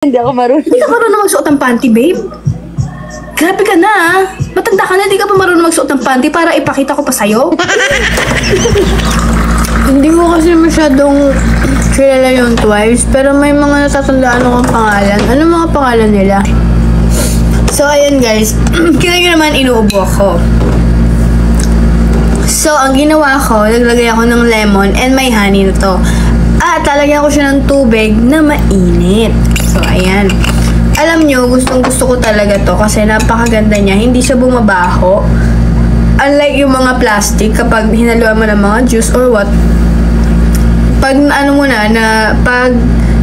Hindi ako marunong. Hindi ka marunong magsuot ng panty, babe? Grabe ka na, ah. Matanda ka na, di ka pa marunong magsuot ng panty para ipakita ko pa sa'yo? Hindi ko kasi masyadong kilala yung Twice, pero may mga natatandaan akong pangalan. Ano mga pangalan nila? So, ayun guys. Kita nyo naman, inuubo ako. So, ang ginawa ko, naglagay ako ng lemon and may honey na to. At lalagyan ko siya ng tubig na mainit. So, ayan. Alam nyo, gustong gusto ko talaga to kasi napakaganda niya. Hindi siya bumabaho. Unlike yung mga plastic, kapag hinaluan mo ng mga juice or what, pag ano mo na pag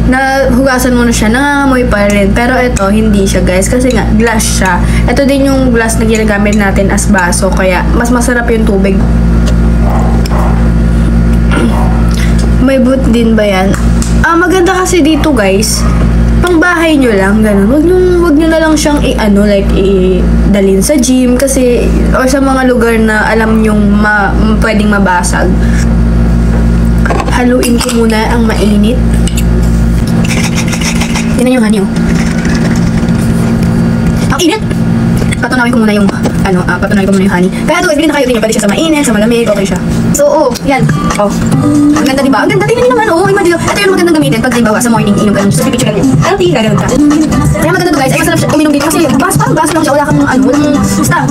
nahugasan mo na siya, nangangamoy pa rin. Pero ito, hindi siya guys, kasi nga, glass siya. Ito din yung glass na ginagamit natin as baso, kaya mas masarap yung tubig. May boot din ba yan? Maganda kasi dito guys, pang bahay nyo lang, ganun. Wag nyo na lang siyang dalhin sa gym kasi, or sa mga lugar na alam nyong pwedeng mabasag. Haluin ko muna ang mainit. Tingnan yung honey, oh. Ang init! Patunawin ko muna yung, honey. Kaya ito, bilhin na kayo din. Pwede siya sa mainit, sa malamig, okay siya. So, yan. Oh. Ang ganda, diba? Ang ganda, tingnan nyo naman, oh. Imagine, ito yung magandang gamitin pag halimbawa sa morning, inom ka ng sa picture ganyan. Healthy, gagawin ka. Kaya maganda to guys, ay masarap siya uminom dito kasi parang gas lang siya, wala kang walang stuff.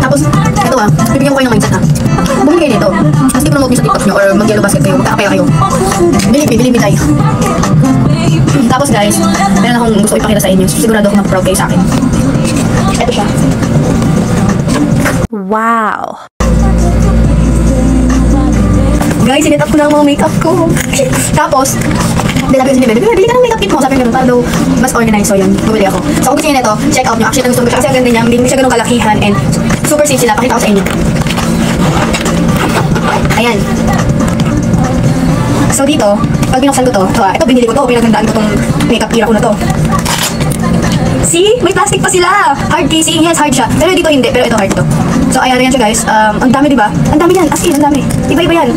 Tapos, ito bibigyan ko kayo ng mindset ha. Bumili kayo nito. Tapos i-promote nyo sa TikTok nyo or mag-yellow basket kayo, magkakapaya kayo. Believe me, tayo. Tapos guys, meron akong gusto ipakita sa inyo. Sigurado ako mag-proud kayo sa akin. Ito siya. Wow! Guys, sinit up ko na ang mga makeup ko. Tapos, sabi ko si Bebe, bili ka ng makeup kit mo. Sabi ko para daw mas organized. So yan, bumili ako. So kung gusto nyo nito, check out nyo. Actually, gusto ko siya kasi ang ganda niya. Hindi siya ganun kalakihan and super safe sila. Pakita ko sa inyo. Ayan. So dito, pag binuksan ko to, ito binili ko to. Pinagandaan ko tong makeup era ko na to. See? May plastic pa sila. Hard casing. Yes, hard siya. Pero dito hindi. Pero ito hard to. So ayan yan siya guys. Ang dami diba? Ang dami yan. As in, ang dami. Iba-iba yan.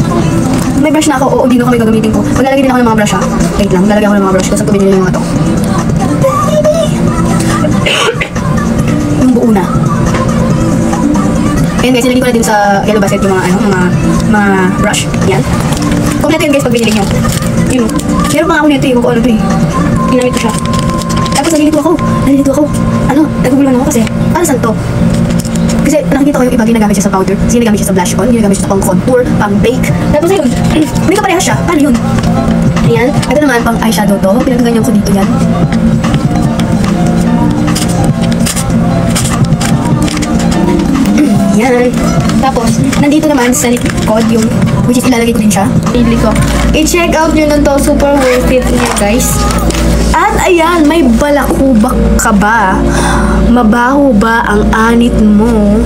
May brush na ako. Oo, dino kami gagamitin ko. Maglalagay din ako ng mga brush ha. Wait lang. Maglalagay ako ng mga brush. Kasi pabili nyo yung mga to. Yung buo na. Ayan guys, nilagay ko na din sa yellow basket yung mga brush. Yan. Kompleto yun guys pag binili nyo. Yun. Meron pa nga ako nito eh. Kung ano to eh. Ginamit ko siya. Tapos nalilito ako. Naguguluhan ako kasi, para saan to? Kasi nakikita ko yung iba ginagamit siya sa powder, kasi ginagamit siya sa blush on, ginagamit siya sa pang contour, pang bake. Tapos ayun, hindi ka parehas siya. Paano yun? Ayan. Ito naman, pang eyeshadow to. Pinagaganyan ko dito yan. Yan. Tapos, nandito naman sa likod yung, which is ilalagay ko din siya. Pinili ko. I-check out nyo nun to. Super worth it niya, guys. At ayan, may balakubak ka ba? Mabaho ba ang anit mo?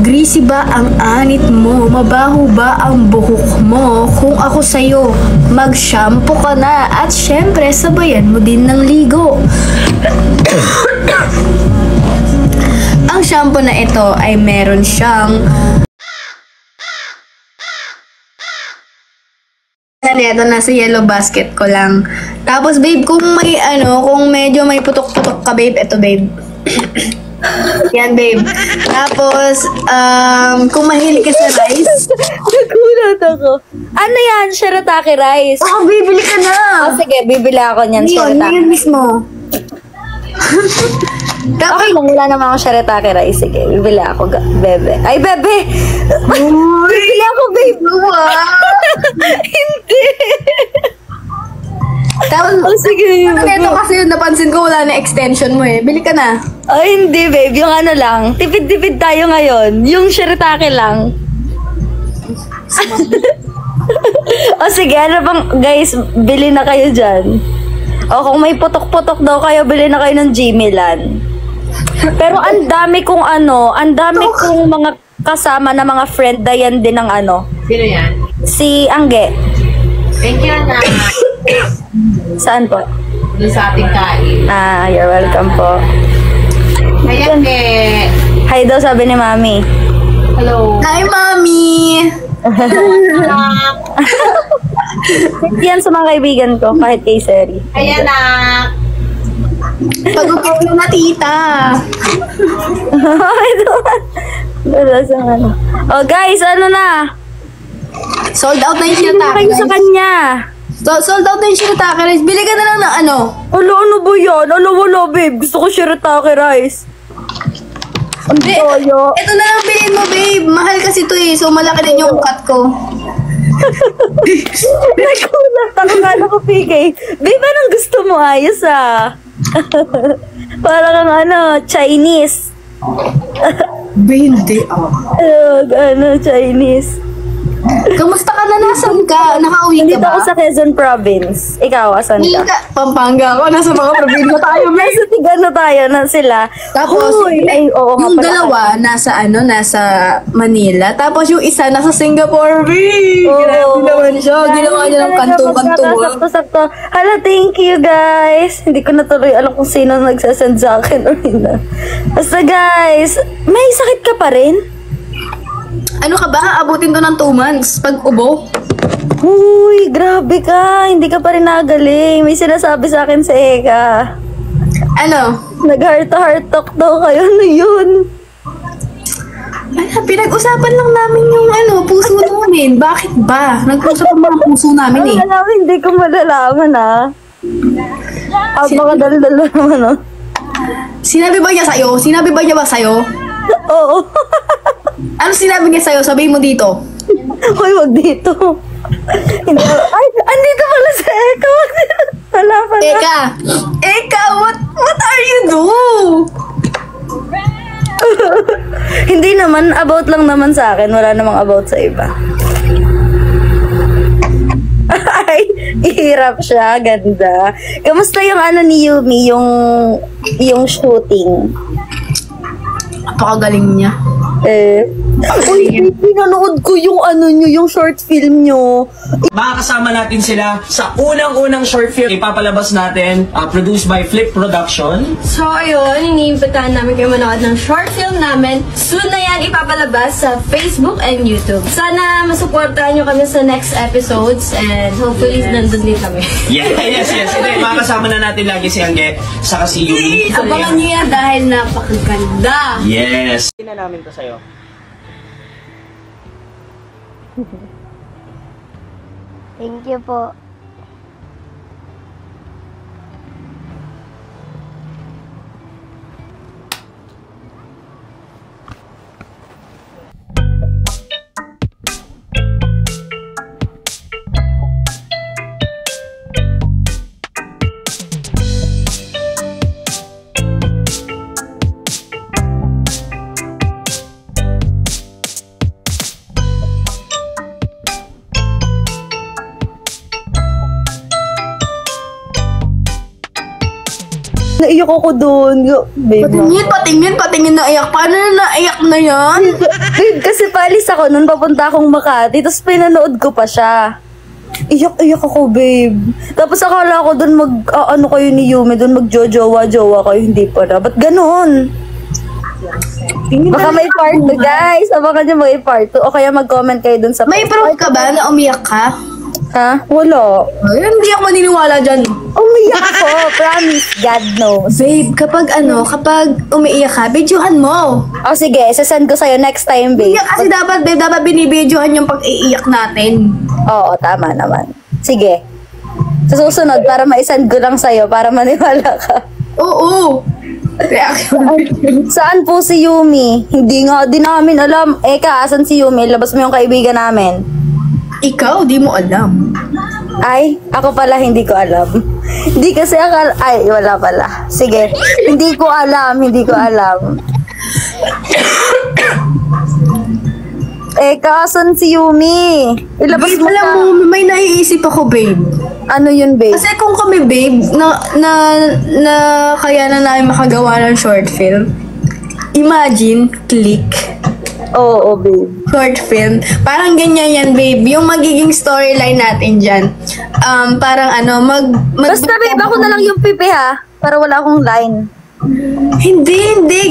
Greasy ba ang anit mo? Mabaho ba ang buhok mo? Kung ako sa'yo, mag-shampoo ka na. At syempre, sabayan mo din ng ligo. Ang shampoo na ito ay meron siyang ito nasa yellow basket ko lang. Tapos babe, kung medyo may putok-putok ka babe, ito babe. Yan babe. Tapos, kung mahilig ka sa rice. Nagulat ako. Ano yan? Shirataki rice? Oo, bibili ka na. Sige, bibili ako niyan. Shirataki. Yun mismo. Okay lang, wala naman ako shirataki rice. Sige, bibili ako, bebe. Ay, bebe! Bibili ako, babe! Hindi! Tapos, sige. ito kasi yun, napansin ko wala na extension mo eh. Bili ka na. Ay, hindi, babe. Yung ano lang. Tipid-tipid tayo ngayon. Yung shirataki lang. Sige, ano bang, guys, bili na kayo dyan. O kung may putok-putok daw kayo, bili na kayo ng Jimilan. Pero ang dami kong mga kasama na mga friend, Dayan din ng Sino yan? si Angge. Thank you, na. Saan po? Doon sa ating kain. You're welcome po. Ayan, Hi daw, sabi ni Mami. Hello. Hi, Mommy! Yan sa mga kaibigan ko, kahit kay Seri. Ayan na. Pag-upo na tita. Wala sa ano. Oh guys, ano na? Sold out na yung Ano shirataki kayo sa rice. kanya? Sold out na yung shirataki rice. Bili ka na lang ng ano. Ano ba yan? Wala babe. Gusto ko shirataki rice. Ang Hindi, toyo. ito na lang bilhin mo, babe. Mahal kasi ito eh. So, malaki din yung cut ko. Nagulat ako kala ko PK. Babe, anong gusto mo? Ayos ah. Parang kang ano, Chinese. Babe, hindi. Chinese. Kamusta ka na? Nasaan ka? Nakauwi ka Nandito ba? ako sa Quezon Province. Ikaw, asan Hindi ka? ka. Pampanga ako. Nasa mga probinsya tayo, babe. Nasa Tigano tayo na sila. Tapos, Uy, ay, oo nga yung pala. dalawa, nasa Manila. Tapos yung isa, nasa Singapore, babe. Grabe naman siya. Ginawa niya ng kanto-kanto. Sakto. Hala, thank you guys. Hindi ko na tuloy alam kung sino nagsasend sa akin or hindi. Basta guys, may sakit ka pa rin? Ano ka ba? Abutin to ng 2 months. Pag ubo. Uy, grabe ka. Hindi ka pa rin nagaling. May sinasabi sa akin sa Eka. Ano? Nag-heart-to-heart talk daw kayo. Ano yun? Ano, pinag-usapan lang namin yung puso namin. Bakit ba? Nag-usap ang mga puso namin eh. Alam, hindi ko malalaman ah. Baka dal-dal naman ah. Sinabi ba niya sa'yo? Sinabi ba niya ba sa'yo? Oo. Ano sinabi niya sa'yo? Sabihin mo dito. Hoy, wag dito. Hindi. Ay, andito pala sa Eka. Wag dito. Wala pala. Eka, what are you do? Hindi naman, about lang naman sa akin. Wala namang about sa iba. Ay, hirap siya. Ganda. Kamusta yung ano ni Yumi? Yung shooting? Napakagaling niya. Uy, pinanood ko yung ano nyo, yung short film nyo. Makakasama natin sila sa unang-unang short film ipapalabas natin, produced by Flip Production. So, ayun, iniimbitahan namin kayo manood ng short film namin. Soon na yan ipapalabas sa Facebook and YouTube. Sana masuportahan nyo kami sa next episodes and hopefully nandun din kami. Yes. Hindi, makakasama na natin lagi si Angge, saka si Yumi. Abangan nyo yan dahil napakaganda. Yes. Na namin to sa'yo. Thank you po. Naiyak ako doon. Babe, Patingin na iyak. Paano na naiyak na yan? babe, kasi paalis ako noon, papunta akong Makati, tapos pinanood ko pa siya. Iyak ako, babe. Tapos akala ko doon ano kayo ni Yumi, doon magjojowa-jowa kayo, hindi pala. Ba't ganon? Baka may part 2, guys. Baka nyo may part 2. O kaya mag-comment kayo doon sa May proof ka ba na umiyak ka? Ha? Wala. Ay, hindi ako maniniwala dyan. Umiyak ako. Promise. God knows. Babe, kapag umiiyak ka, videohan mo. O sige, sasend ko sa'yo next time, babe. Iyak kasi dapat binibidyohan yung pag-iiyak natin. Oo, tama naman. Sige. Sa susunod, para ma-send ko lang sa'yo, para maniwala ka. Oo. Saan po si Yumi? Hindi nga din namin alam. Eka, asan si Yumi? Labas mo yung kaibigan namin. Ikaw, di mo alam. Ay, ako pala hindi ko alam. Hindi kasi ay, wala pala. Sige, hindi ko alam. Asan si Yumi? Ilabas Babe, mo alam na. mo, may naiisip ako, babe. Ano yun, babe? Kasi kung kami, babe, na kaya na namin makagawa ng short film, imagine, click, Oo, babe. short film. Parang ganyan yan, babe. Yung magiging storyline natin dyan. Parang Basta, babe, ako na lang yung pipi, ha? Para wala akong line. Hindi.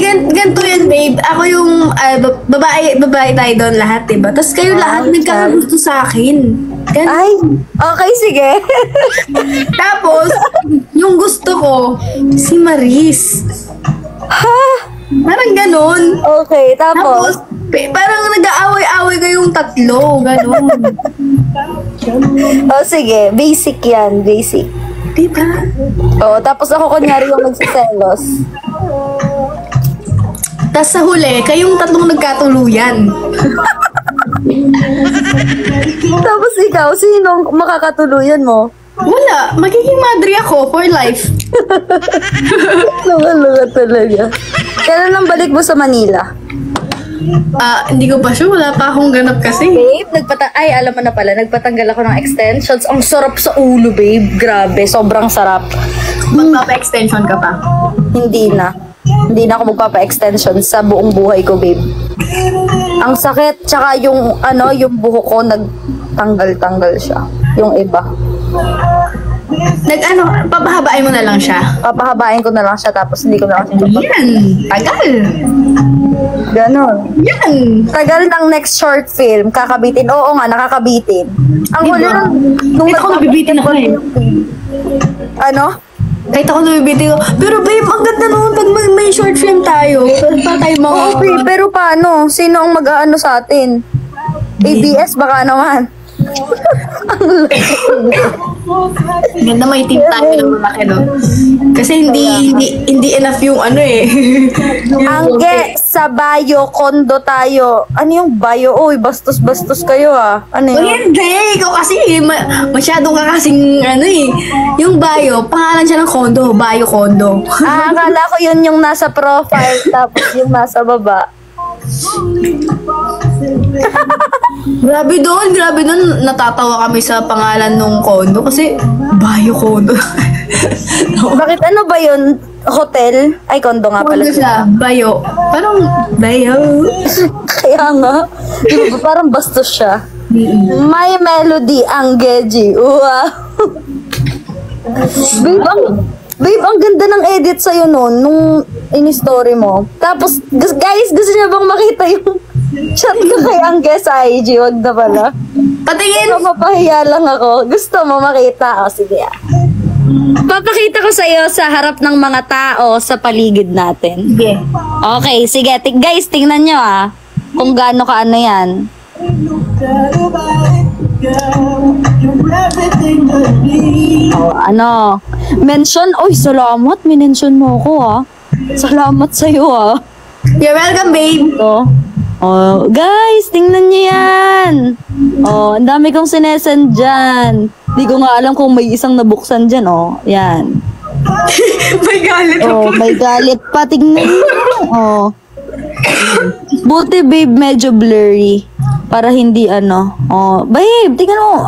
Ganito yan, babe. Ako yung babae tayo doon lahat, diba? Tapos kayo lahat nagkakagusto sa akin. Ay, okay, sige. Tapos, yung gusto ko, si Maris. Ha? Parang ganon. Okay, Tapos, tapos? parang nag-aaway-aaway kayong tatlo. Ganon. Sige, basic yan, basic. Diba? Oo, tapos ako kunyari yung nagsiselos. Tapos sa huli, kayong tatlong nagkatuluyan. Tapos ikaw, sino makakatuluyan mo? Wala. Magiging madre ako for life. Luga talaga. Kailan ang balik mo sa Manila? Hindi ko pa sure. Wala pa akong ganap kasi. Babe, alam mo na pala, nagpatanggal ako ng extensions. Ang sarap sa ulo, babe. Grabe, sobrang sarap. Magpapa-extension ka pa. Hindi na. Hindi na ako magpapa-extension sa buong buhay ko, babe. Ang sakit, tsaka yung buhok ko, nagtanggal-tanggal siya. Yung iba. Papahabain mo na lang siya. Papahabain ko na lang siya, tapos hindi ko na lang siya. Yan. Tagal. Ganon. Yan. Tagal ng next short film, kakabitin. Oo nga, nakakabitin. Ang huli nung Kahit ako nabibitin ako eh. Ano? Kahit ako nabibitin ko. Pero babe, ang ganda naman pag may short film tayo. Pa tayo mga... Okay, pero paano? Sino ang mag-aano sa atin? ABS baka naman. Ganda may team tayo ng malaki, no? Kasi hindi enough yung Angge, sa Bayo, kondo tayo. Ano yung Bayo? Uy, bastos-bastos kayo Ano Oh, yun? hindi! Ikaw kasi, masyado ka kasing, yung Bayo, pangalan siya ng kondo, Bayo Kondo. Akala ko yun yung nasa profile, tapos yung nasa baba. Grabe doon, natatawa kami sa pangalan ng kondo kasi Bayo Kondo. Bakit ano ba yun? Hotel? Ay, kondo nga pala. Kondo siya, Bayo. Parang Bayo. Kaya nga. Di ba, parang bastos siya. May melody ang Geji. Wow. Babe, ang ganda ng edit sa'yo noon, nung in-story mo. Tapos, guys, gusto niya bang makita yung chat ko kay Angge sa IG? Wag na pala. Patingin! Mapapahiya lang ako. Gusto mo makita? Sige Papakita ko sa'yo sa harap ng mga tao sa paligid natin. Sige. Okay, sige. Guys, tingnan nyo kung gaano kaano yan. Mention, salamat, minention mo ako Salamat sa'yo You're welcome, babe. Guys, tingnan niyo yan. Ang dami kong sinesend dyan. Di ko nga alam kung may isang nabuksan dyan, yan. May galit ako. May galit pa, tingnan niyo. Buti, babe, medyo blurry. Para hindi babe, tingnan mo.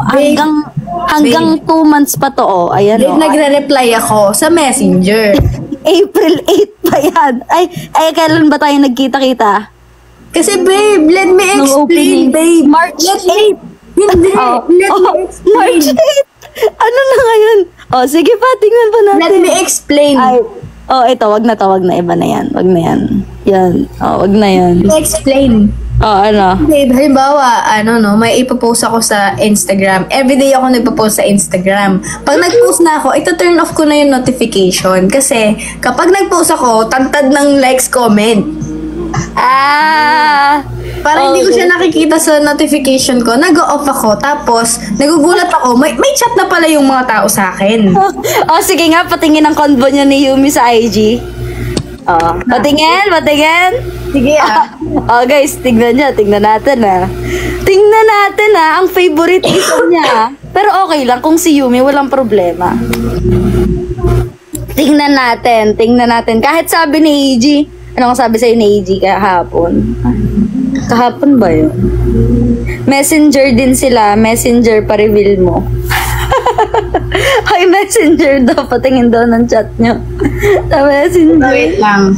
Hanggang 2 months pa to, ayan Babe, nagre-reply ako sa messenger. April 8 pa yan. Ay, kailan ba tayo nagkita-kita? Kasi babe, let me explain, babe. March 8. Hindi, let me explain. March 8. Ano na ngayon? Sige pa, tingnan pa natin. Let me explain. Ito, wag na. Iba na yan. Wag na yan. Yan. Wag na yan. Let me explain. Babe, halimbawa, may ipopost ako sa Instagram. Everyday ako nagpo-post sa Instagram. Pag nag-post na ako, ito-turn off ko na yung notification. Kasi, kapag nag-post ako, tantad ng likes, comment. Para hindi ko siya nakikita sa notification ko, nag-off ako. Tapos, nagugulat ako, may chat na pala yung mga tao sa akin. Sige nga, patingin ang convo niya ni Yumi sa IG. Patingin. Sige Guys, tingnan natin Tingnan natin ang favoritism niya. Pero okay lang, kung si Yumi, walang problema. Tingnan natin. Kahit sabi ni AG, ano ang sabi sa'yo ni AG kahapon? Kahapon ba yun? Messenger din sila, messenger pa-reveal mo. Ay, messenger daw, patingin daw ng chat nyo. Sa messenger. Wait lang.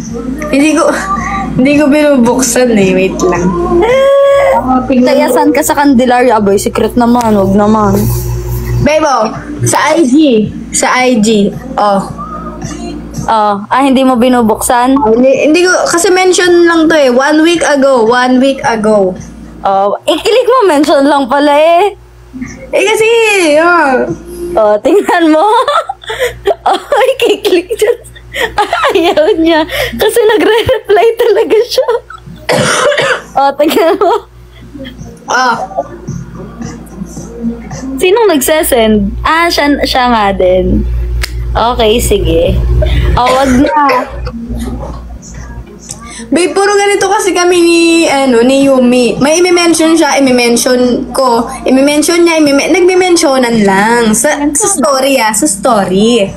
Hindi ko binubuksan wait lang. Kaya saan ka sa Candelaria? Aboy, secret naman, wag naman. Bebo, sa IG. Hindi mo binubuksan? Hindi ko, kasi mention lang to eh. 1 week ago. Ikilik mo, mention lang pala eh. Kasi, Tingnan mo. Ikiklik dyan. Ayaw niya. Kasi nagre-reply talaga siya. Tingnan mo. Sinong nagsesend? Siya nga din. Okay, sige. Wag na. Babe, puro ganito kasi kami ni Yumi. May i-mention siya, i-mention ko. I-mention niya, nagme-mentionan lang. Sa story sa story.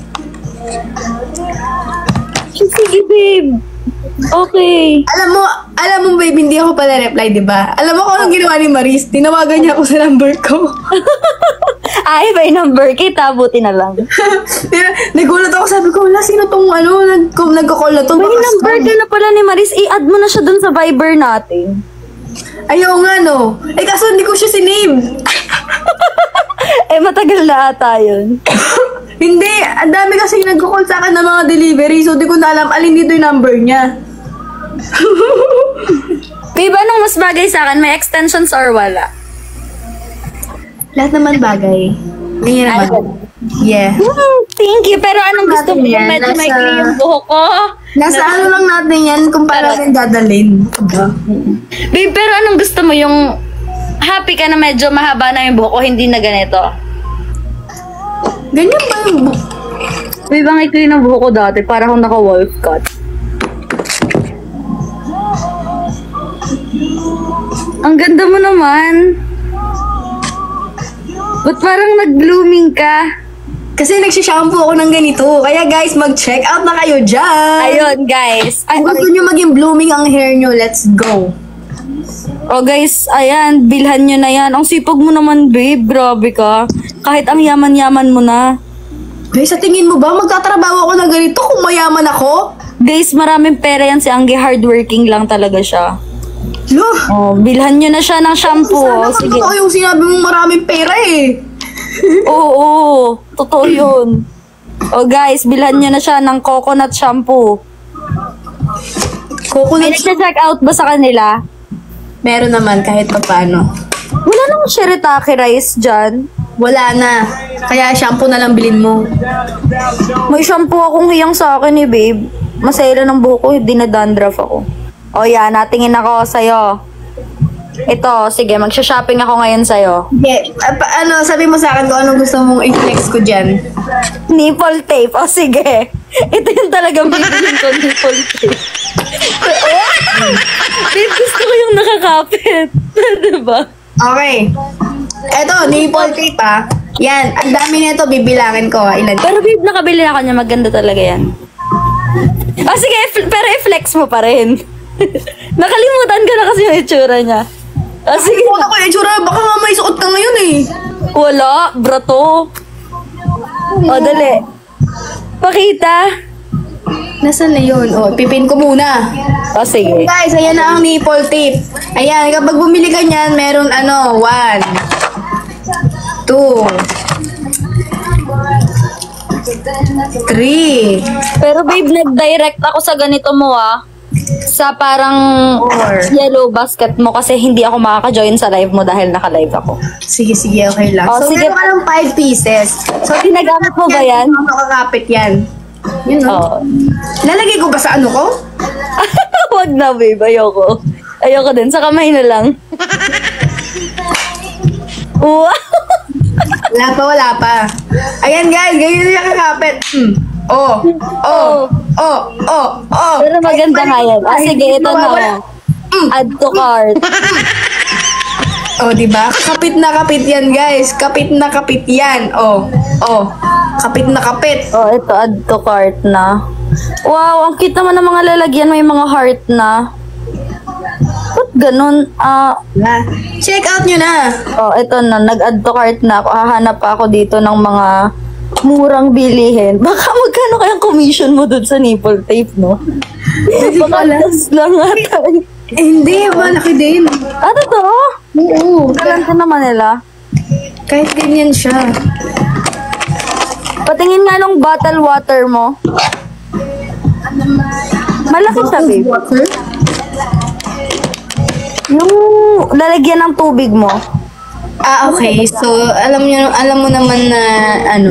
Sige, babe. Okay. Alam mo babe, hindi ako pala reply, di ba? Alam mo kung anong ginawa ni Maris? Tinawagan niya ako sa number ko. May number kita. Buti na lang. Nagulat ako, sabi ko, wala, sino tong nagko-call na to? May number ka na pala ni Maris. I-add mo na siya dun sa Viber natin. Ayaw nga, no? Kaso hindi ko siya sinave. Matagal na ata yun. Hindi, ang dami kasi nagko-call sa akin ng mga delivery, so di ko na alam alin dito yung number niya. Babe, anong mas bagay sa akin? May extensions or wala? Lahat naman bagay. Ganyan naman. Yeah. Thank you. Pero anong gusto mo? Yan, Medyo nasa- may clear yung buhok ko. Nasa ano lang natin yan kung para natin dadalhin. Babe, pero anong gusto mo? Yung happy ka na medyo mahaba na yung buhok o hindi na ganito? Ganyan ba yung Babe, ang ikli ng buhok ko dati. Para akong naka-wolf cut. Ang ganda mo naman. Ba't parang nag-blooming ka? Kasi nagsishampoo ako ng ganito. Kaya guys, mag-check out na kayo dyan. Ayun, guys. Kung gusto nyo maging blooming ang hair nyo, let's go. Guys, ayan. Bilhan nyo na yan. Ang sipag mo naman, babe. Grabe ka. Kahit ang yaman-yaman mo na. Guys, sa tingin mo ba, magtatrabaho ako ng ganito kung mayaman ako? Guys, maraming pera yan si Angge. Hardworking lang talaga siya. Loh, Bilhan nyo na siya ng shampoo. sana Sige. totoo yung sinabi mong maraming pera eh. Oo, totoo yun. Guys, bilhan nyo na siya ng coconut shampoo. May Coconut nagsa-check out ba sa kanila? meron naman kahit pa paano. Wala namang shirataki rice dyan. Wala na. Kaya shampoo na lang bilhin mo. May shampoo akong hiyang sa akin eh, babe. Masaya ng buhok ko, hindi na dandruff ako. Yan, natingin ako sa'yo. Ito, sige, magsha-shopping ako ngayon sa'yo. Okay, sabi mo sa akin kung anong gusto mong i-flex ko dyan. Nipple tape. Sige. Ito yung talagang bibilin ko, nipple tape. Babe, gusto ko yung nakakapit. Diba? Okay. Eto, nipple tape Yan, ang dami nito, bibilangin ko ilan. Pero babe, nakabili ako niya. Maganda talaga yan. Sige, pero i-flex mo pa rin. Nakalimutan ko na kasi yung itsura niya. Sige. Ano ko itsura, baka nga may suot ka ngayon eh. Wala, brato. Dali. Pakita. Nasaan na yun? Pipin ko muna. Sige. Guys, ayan na ang nipple tape. Ayan, kapag bumili ka niyan, meron 1, 2, 3. Pero babe, nag-direct ako sa ganito mo sa parang yellow basket mo kasi hindi ako makaka-join sa live mo dahil naka-live ako. Sige, okay lang. So, sige. meron ka ng 5 pieces. So, Ginagamit mo ba yan? Makakapit yan. Yun, no? Lalagay ko ba sa ano ko? Wag na, babe. Ayoko. Ayoko din. Sa kamay na lang. Wow! Wala pa. Ayan guys, ganyan na kakapit. Pero maganda nga yan. Sige, ito na. Add to cart. Diba? Kapit na kapit yan, guys. Kapit na kapit yan. Kapit na kapit. Ito, add to cart na. Wow, ang cute naman ng mga lalagyan. May mga heart na. Ba't ganun? Check out nyo na. Ito na. Nag-add to cart na ako. Hahanap pa ako dito ng mga murang bilihin. Baka magkano kayang commission mo dun sa nipple tape, no? Baka tas lang ata. Hindi, malaki din. Totoo? Oo. Talanta naman nila. Kahit ganyan siya. Patingin nga nung bottle water mo. Malaki siya, babe. Water? Yung lalagyan ng tubig mo. Ah, okay. So, alam mo naman na,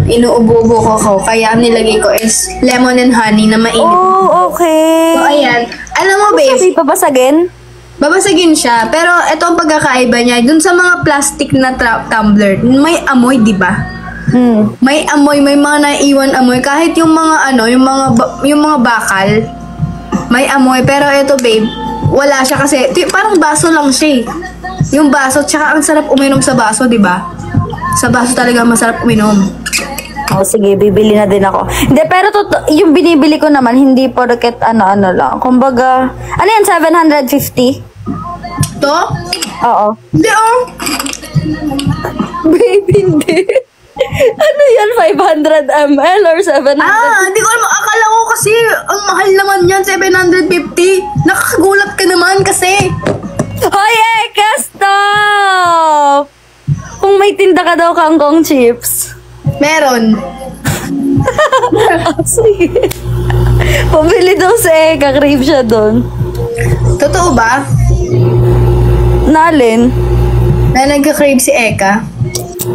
inuubo-ubo ko. Kaya ang nilagay ko is lemon and honey na mainit. Oh, okay. So, ayan. Alam mo, babe, Sabi babasagin? babasagin siya. Pero ito ang pagkakaiba niya. Dun sa mga plastic na tumbler, may amoy, di ba? May amoy, may mga naiwan amoy. Kahit yung mga yung mga bakal, may amoy. Pero ito, babe, wala siya kasi parang baso lang siya. Yung baso, tsaka ang sarap uminom sa baso, di ba? Sa baso talaga masarap uminom. Oh, sige, bibili na din ako. Hindi, pero yung binibili ko naman, hindi porket ano lang. Kumbaga, ano yan, 750? To? Oo. Hindi, oh. Babe, hindi. Ano yan, 500 ml or 700? Hindi ko alam. Akala ko kasi, ang mahal naman yan, 750. Nakakagulat ka naman kasi. Hoy, Eka, stop! Kung may tinda ka daw kangkong chips. Meron. Sige. Pabili daw si Eka, crave siya doon. Totoo ba? Nalin? Na nagka-crave si Eka?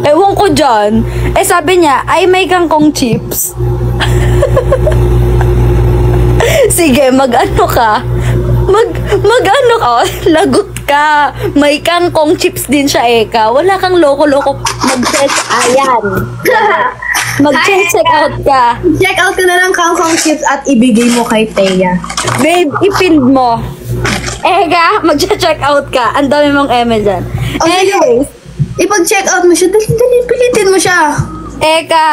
Ewan ko dyan. Sabi niya, ay may kangkong chips. Sige, mag-ano ka? Mag-ano ka? Lagot ka. May kangkong chips din siya, Eka. Wala kang loko-loko. Ayan. Mag-check out ka. Check out ka na lang kangkong chips at ibigay mo kay Thea. Babe, ipin mo. Eka, mag-check out ka. Ang dami mong eme dyan. O sige, Anyways, ipag-check out mo siya. Dali, pilitin mo siya. Eka.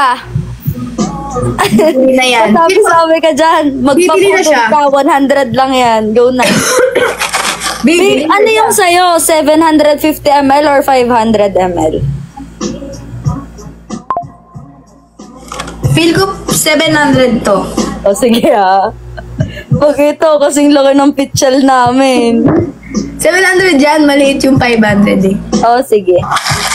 Hindi na yan. Sabi ka dyan. Bibili na siya. Magpapaputol ka. 100 lang yan. Go na. Bibili Babe, ano na yung siya. sa'yo? 750 ml or 500 ml? Feel ko 700 to. O sige ha. Pag ito, kasing laki ng pitchel namin. 700 yan, maliit yung 500 eh. O sige.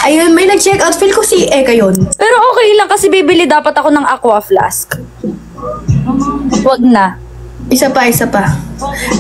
Ayun, may nag-check out. Feel ko si Eka yun. Pero okay lang kasi bibili dapat ako ng aqua flask. Wag na. Isa pa.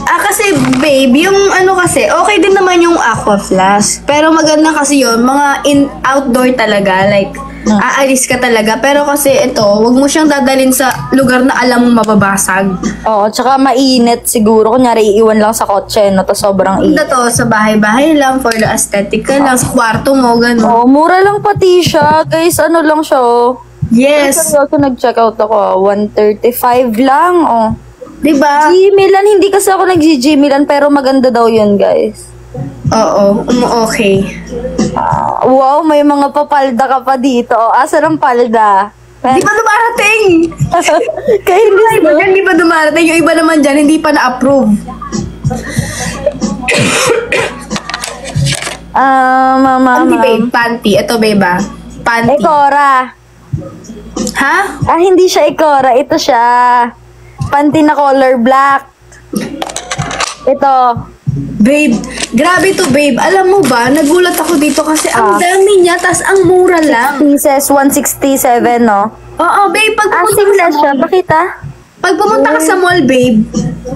Kasi babe, yung kasi, okay din naman yung aqua flask. Pero maganda kasi yun, mga outdoor talaga, like, aalis ka talaga. Pero kasi ito, wag mo siyang dadalhin sa lugar na alam mong mababasag. Oo, tsaka mainit siguro. Kunyari, iiwan lang sa kotse, no? Tas sobrang Maganda init. to, sa bahay-bahay lang, for the aesthetic ka lang, sa kwarto mo, gano'n. Oh, mura lang pati siya. Guys, ano lang siya, oh. Yes. Seryoso, nag-check out ako. 135 lang, oh. Diba? G-Milan, hindi kasi ako nag-G-Milan, pero maganda daw yun, guys. Oo, okay. Wow, may mga papalda ka pa dito. Asan ang palda? Di pa dumarating! Kainis Iba mo? dyan, di pa dumarating. Yung iba naman dyan, hindi pa na-approve. Panty, babe. Panty. Ito, babe, ah. Panty. Ikora. Ha? Hindi siya Ikora. Ito siya. Panty na color black. Ito. Babe, grabe to, babe. Alam mo ba, nagulat ako dito kasi ang dami niya, tas ang mura lang. Pieces, 167, no? Oo, babe, pag pumunta ka Seamless sa siya. mall, Pakita. pag pumunta ka sa mall, babe,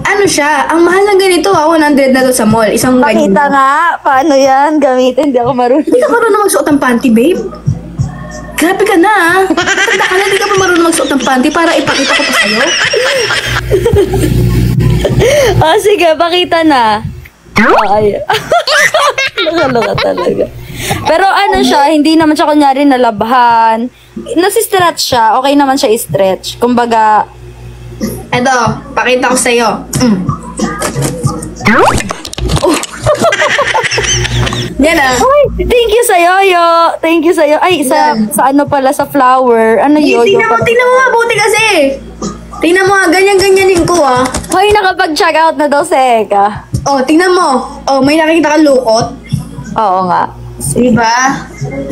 ano siya, ang mahal ng ganito, 100 na to sa mall. Isang Pakita ganyan. nga. Paano yan? Gamitin. Hindi ako marunong. Hindi ka marunong magsuot ng panty, babe? Grabe ka na, ah. Tanda ka na, hindi ka pa marunong magsuot ng panty para ipakita ko pa sa'yo. Sige. Pakita na. Ay. Nakaloka talaga. Pero ano siya, hindi naman siya kunyari nalabhan. Nasi-stretch siya. Okay naman siya i-stretch. Kumbaga, Eto, pakita ko sa'yo. Yan ah. ay, thank you sa yoyo. Thank you sa yoyo. Ay, sa ano pala, sa flower. Ano yoyo? Tingnan mo mabuti kasi. Tingnan mo nga, ganyan-ganyanin ko ah. Hoy, nakapag-check out na daw si Eka. Oh, tingnan mo. Oh, may nakikita ka lukot. Oo nga. Diba?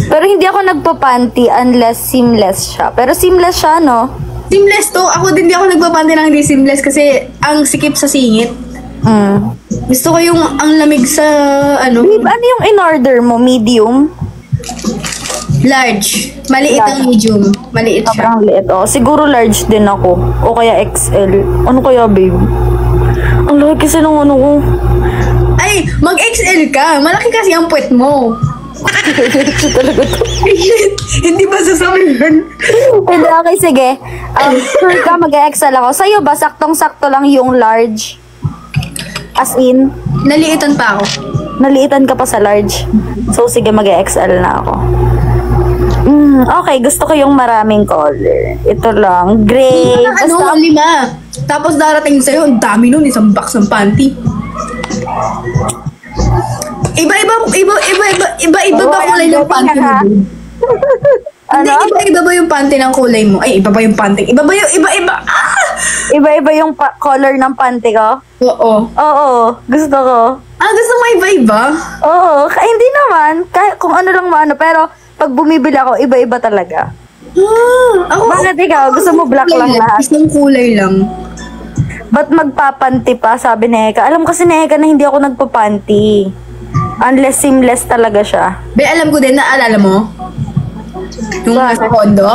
Pero hindi ako nagpapanty unless seamless siya. Pero seamless siya, no? Seamless to. Ako din di ako nagpapanty ng hindi seamless kasi ang sikip sa singit. Gusto ko yung ang lamig sa ano. Babe, ano yung in-order mo? Medium? Large. Maliit ang medium. Maliit siya. Sobrang liit. Oh. Siguro large din ako. O kaya XL. Ano kaya, babe? Ang laki kasi ng ano ko. Ay, mag-XL ka. Malaki kasi ang puwet mo. Talaga to. Hindi ba sasabihin? Hindi, okay, sige. Sure ka, mag-XL ako. Sa'yo ba, saktong-sakto lang yung large? As in, Naliitan pa ako. naliitan ka pa sa large. So, sige, mag-XL na ako. Okay, gusto ko yung maraming color. Ito lang, gray. Ano, Basta, 5. Tapos darating sa'yo, ang dami nun, isang box ng panty. Iba-iba ba kulay ng panty mo? Babe? Hindi, ano? iba-iba ba yung panty ng kulay mo? Ay, iba ba yung panty? Iba ba yung iba-iba? Iba-iba yung color ng panty ko? Oo. Oo, gusto ko. Gusto mo iba-iba? Oo, hindi naman. Kahit kung ano lang maano, pero pag bumibili ako, iba-iba talaga. Ako, Bakit ikaw? Gusto mo black lang lahat? Isang kulay lang. Ba't magpapanti pa? Sabi ni Eka. Alam kasi ni Eka na hindi ako nagpapanti. Unless seamless talaga siya. Be, alam ko din, naalala mo? Yung nasa kondo?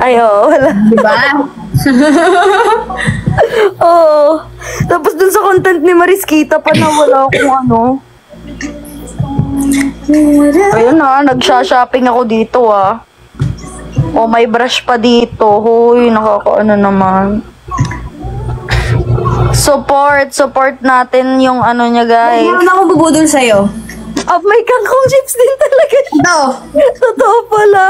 Ay, oo, wala. Diba? Oo. Tapos dun sa content ni Maris, kita pa na wala akong ano. Ayun na, nagsha-shopping ako dito ah. Oh, may brush pa dito. Huy, nakakaano naman. Support natin yung ano niya, guys. Meron ako bubudol sa'yo. Oh, may kangkong chips din talaga siya. Ito. Totoo pala.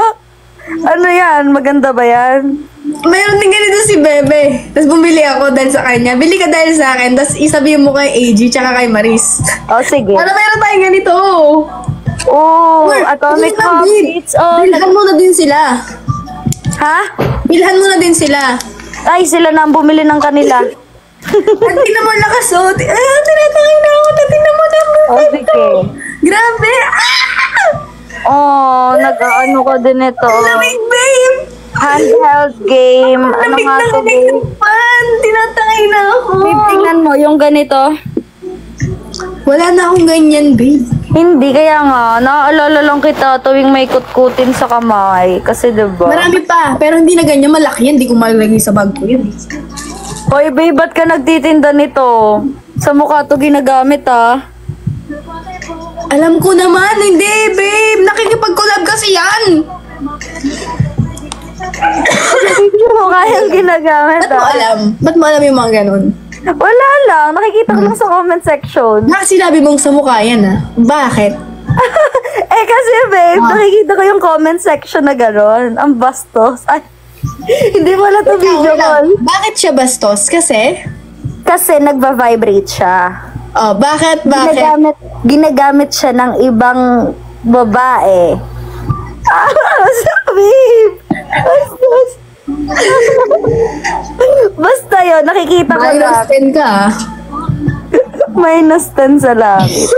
Ano yan? Maganda ba yan? Mayroon din ganito si Bebe. Tapos bumili ako dahil sa kanya. Bili ka dahil sa akin. Tapos isabihin mo kay AG tsaka kay Maris. Oh, sige. Ano mayroon tayong ganito? Oh, Uy, atomic bilhan na, babe. habits. Oh, Bilhan mo na din sila. ha? Bilhan mo na din sila. Ay, sila na ang bumili ng kanila. At tinan mo nakasuot. Tinatangin na ako. Tinan mo na. Oh, sige. Grabe. Oh, nag-ano ka din ito. Lamig, babe. Handheld game. Ano Lamig nga na to, lamig babe? ng pan. Tinatangin na ako. Babe, tingnan mo, yung ganito. Wala na akong ganyan, babe. Hindi, kaya nga, naaalala lang kita tuwing may kutkutin sa kamay. Kasi diba? Marami pa. Pero hindi na ganyan. Malaki yan. Hindi ko malagay sa bag ko yun. Hoy, babe, ba't ka nagtitinda nito? Sa mukha to ginagamit, ah. Alam ko naman. Hindi, babe. Nakikipag-collab kasi yan. Hindi mo kayang ginagamit, Ba't mo ah. alam? Ba't mo alam yung mga ganun? Wala lang, nakikita ko lang sa comment section. Sinabi mong sa mukha yan, ah. Bakit? Kasi, babe, nakikita ko yung comment section na gano'n. Ang bastos. Ay, hindi wala to video call. Bakit siya bastos? Kasi? Kasi nagva-vibrate siya. Oh, bakit? Ginagamit siya ng ibang babae. Babe! Bastos. Basta yun, nakikita ko Minus lang. 10 ka, ah. Minus 10 sa langit.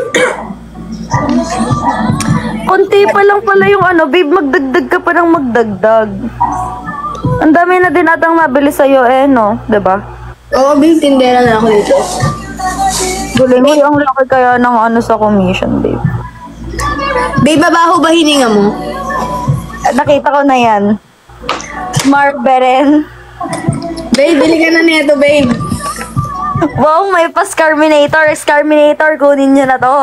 Kunti pa lang pala yung ano, babe, magdagdag ka pa ng magdagdag. Ang dami na din atang nabili sa'yo no? Diba? Oo, babe. Tindera na ako dito. Galing mo yung laki kaya ng ano sa commission, babe. Babe, babaho ba hininga mo? Nakita ko na yan. Marberen. Babe, bili ka na nito, babe. Wow, may pa Scarminator. Scarminator, kunin nyo na to.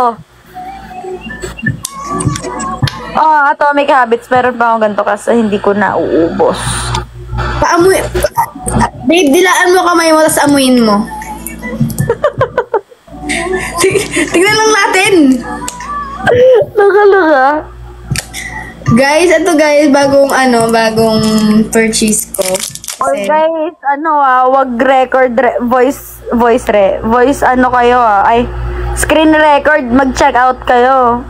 Atomic Habits. Meron pa akong ganito kasi hindi ko nauubos. Paamoy. Babe, dilaan mo kamay mo, tapos amuin mo. Tingnan lang natin. Nakalaga. Guys, ito guys, bagong purchase ko. Or guys, wag record, voice ano kayo ay, screen record, mag-check out kayo.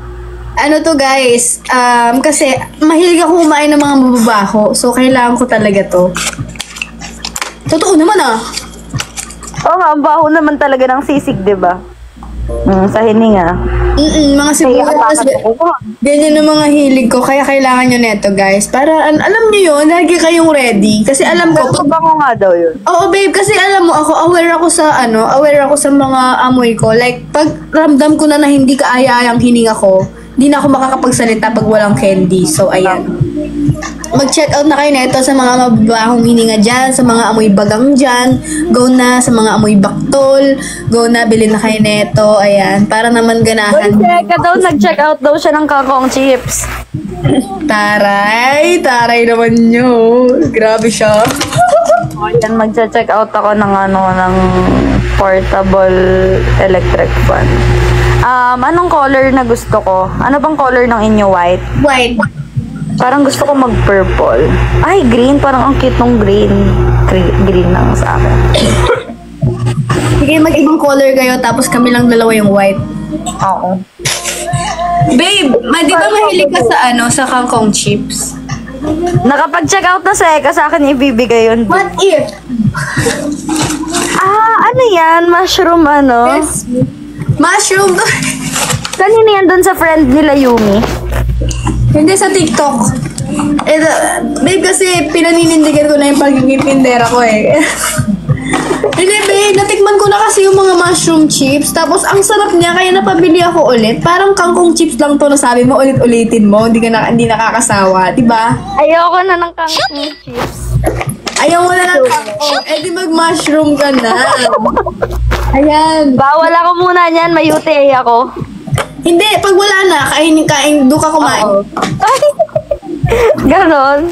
Ano to guys, kasi mahilig ako kumain ng mga mababaho, so kailangan ko talaga to. Totoo naman Oo nga, ang baho naman talaga ng sisig, diba? Sa hininga. mga sibuyas, ganyan ang mga hilig ko, kaya kailangan nyo neto guys. Para, alam nyo yun, lagi kayong ready. Kasi alam ko, Pero bango nga daw yun. oo babe, kasi alam mo ako, aware ako sa mga amoy ko. Like, pag ramdam ko na hindi kaaya-ayang hininga ko, di na ako makakapagsalita pag walang candy. So, ayan. Mag-check out na kayo nito sa mga mababahong hininga dyan, sa mga amoy bagang dyan. Go na sa mga amoy baktol. Go na, bilhin na kayo nito. Ayan, para naman ganahan. Nag-check out daw siya ng kakong chips. Taray naman nyo. Grabe siya. Yan, mag-check out ako ng ng portable electric fan. Anong color na gusto ko? Ano bang color ng inyo? White? White. Parang gusto ko mag-purple. Ay, green. Parang ang cute nung green. Green lang sa akin. Sige, mag-ibang color kayo, tapos kami lang dalawa yung white. Oo. Babe, di ba mahilig ka sa kangkong chips? Nakapag-check out na sa Eka, sa akin ibibigay yun. What if? Ano yan? Mushroom Yes. Mushroom. Kanina yan dun sa friend nila Yumi. Hindi sa TikTok. Babe, kasi pinaninindigan ko na yung pagiging tindera ko eh. Hindi, babe, natikman ko na kasi yung mga mushroom chips. Tapos, ang sarap niya, kaya napabili ako ulit. Parang kangkong chips lang to na sabi mo, ulit-ulitin mo. Hindi nakakasawa, diba? Ayoko na ng kangkong chips. Ayaw mo na ng kangkong. Di mag-mushroom ka na. Ayan. Bawal ako muna niyan, may UTI ako. Hindi, pag wala na, kain, doon ka kumain. Ganon.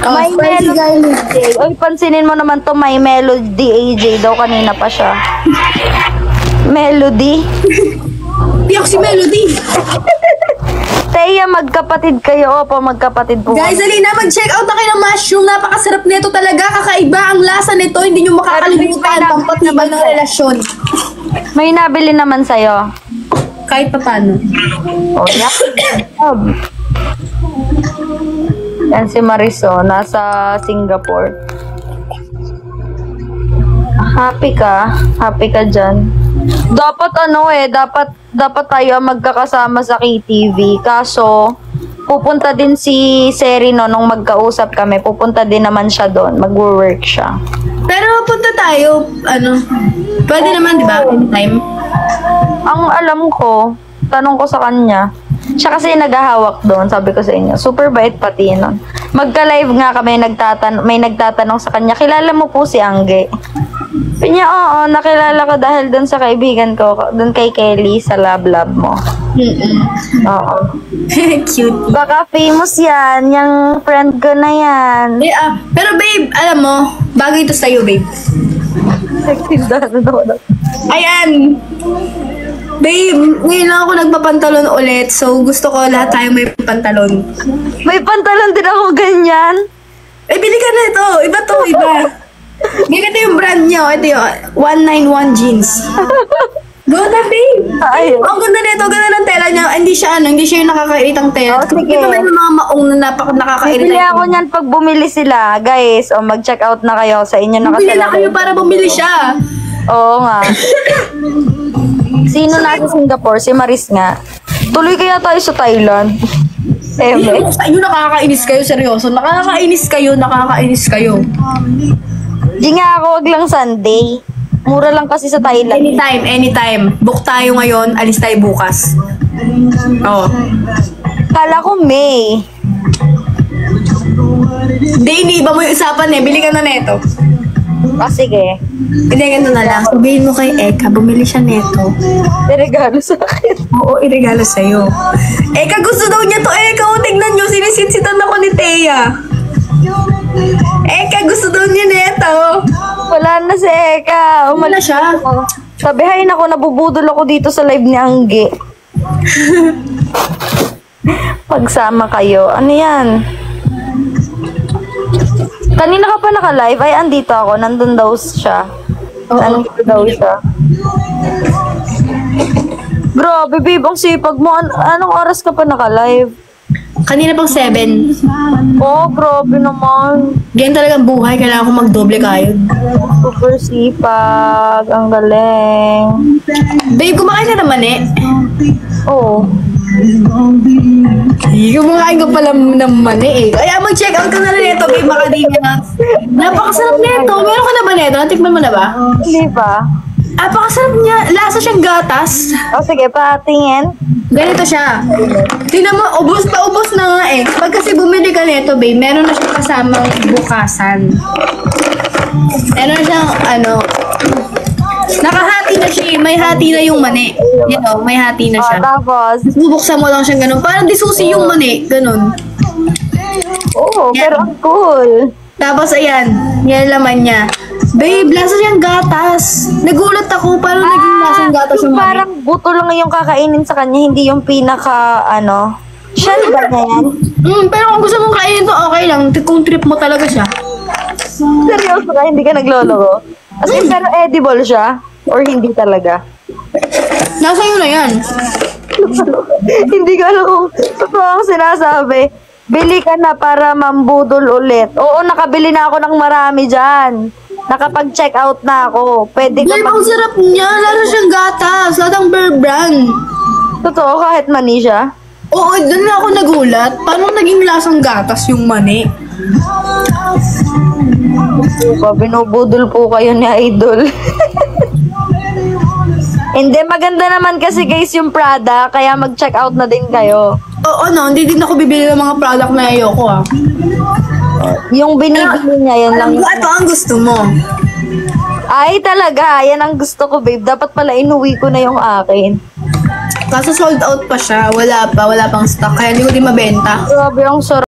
May spicy melody garlic. AJ. Oy, pansinin mo naman to, may melody AJ daw, kanina pa siya. Melody? Di ako si Melody. Teya, magkapatid kayo. Opo, magkapatid po. Guys, alina, mag-check out na kayo ng mushroom. Napakasarap nito talaga. Kakaiba ang lasa nito. Hindi nyo makakalimutan. Pampatibay ng relasyon. May nabili naman sa'yo. Kahit pa paano. Oh, yeah. Yan si Mariso, nasa Singapore. Happy ka dyan. Dapat dapat tayo ang magkakasama sa KTV. Kaso, pupunta din si Serino nung magkausap kami. Pupunta din naman siya doon. Mag-work siya. Pero punta tayo, pwede naman, di ba? Anytime. Ang alam ko, tanong ko sa kanya, siya kasi naghahawak doon, sabi ko sa inyo. Super bait pati nun. Magka-live nga kami, may nagtatanong sa kanya, kilala mo po si Angge? Pinya, oo, nakilala ko dahil doon sa kaibigan ko, doon kay Kelly, sa lab mo. Oo. Cute. Baka famous yan, yung friend ko na yan. Pero babe, alam mo, bagay ito sa'yo, babe. Ayan. Babe, ngayon lang ako nagpapantalon ulit. So, gusto ko lahat tayo may pantalon. May pantalon din ako ganyan. Bili ka na ito. Iba to, iba. Ito yung brand nyo. Ito yung 191 jeans. Go na, babe. Ay. Ang ganda nito. Ganda ng tela niya. Hindi siya yung nakakairitang tela. Oh, sige. Ito may mga maong na nakakairitang. Bibili ako niyan pag bumili sila. Guys, mag-check out na kayo sa inyo Bili na nakasalari. kayo para bumili siya. Oo nga. Sino nasa Singapore? Si Maris nga. Tuloy kaya tayo sa Thailand. Sa inyo nakakainis kayo, seryoso. Nakakainis kayo. Di nga ako, wag lang Sunday. Mura lang kasi sa Thailand. Anytime. Book tayo ngayon, alis tayo bukas. Oo. Kala ko May. Hindi, iba mo yung usapan eh. Bili ka na neto. Sige. Hindi, ganito na lang. Sabihin mo kay Eka, bumili siya neto. Regalo sa akin. Oo, iregalo sa'yo. Eka, gusto daw niya to. Eka, tignan nyo, sinisinsitan ako ni Thea. Eka, gusto daw niya neto. Wala na si Eka. Wala siya. Sabihin ako, nabubudol ako dito sa live ni Angge. Pagsama kayo. Ano yan? Kanina ka pa naka-live? Ay, andito ako. Nandun daw siya. Nandito daw siya. Grabe, babe. Ang sipag mo. Anong oras ka pa naka-live? Kanina pang 7. Oh, grabe naman. Ganyan talagang buhay. Kailangan ko magdoble kayo. Super sipag. Ang galing. Babe, kumakain ka naman eh. Oo. Kumakain ka pala naman eh. Kaya mag-check out ka na rin ito, babe. Napakasarap nito. Meron ka na ba nito? Natikman mo na ba? Hindi pa. Apakasarap niya. Lasa siyang gatas. O sige, patingin. Ganito siya. Tingnan mo, ubos pa ubos na nga eh. Pag kasi bumili ka nito, babe, meron na siyang kasamang bukasan. Meron na siyang, nakahati na siya eh. May hati na yung mani. You know, may hati na siya. Tapos, Bubuksan mo lang siyang ganun. Parang di susi yung mani. Ganun. pero ang cool. Tapos ayan, yan laman niya. Babe, lasa siyang gatas. Nagulat ako, parang naging lasang gatas yung mani. Parang buto lang yung kakainin sa kanya, hindi yung pinaka, shell ba niya yan? Pero kung gusto mong kainin to, okay lang. Kung trip mo talaga siya. Seryoso ka, hindi ka nagloloko? As in, pero edible siya? Or hindi talaga? Nasa iyo na yan. Hindi ko alam kung totoo ang sinasabi. Bili ka na para mambudol ulit. Oo, nakabili na ako ng marami dyan. Nakapag-check out na ako. Pwede ka Babe, ang sarap niya. Lasa siyang gatas. Latang Bear Brand. Totoo, kahit mani siya. Oo, doon na ako nagulat. Paano naging lasang gatas yung mani? Binubudol po kayo ni Idol. Hindi, maganda naman kasi guys yung Prada, kaya mag-check out na din kayo. Oo, hindi din ako bibili ng mga product na ayoko ah. Yung binibili niya, yan lang. Ito ang gusto mo. Ay, talaga, yan ang gusto ko, babe. Dapat pala inuwi ko na yung akin. Kaso sold out pa siya. Wala pang stock. Kaya hindi ko din mabenta. Grabe, ang sarap.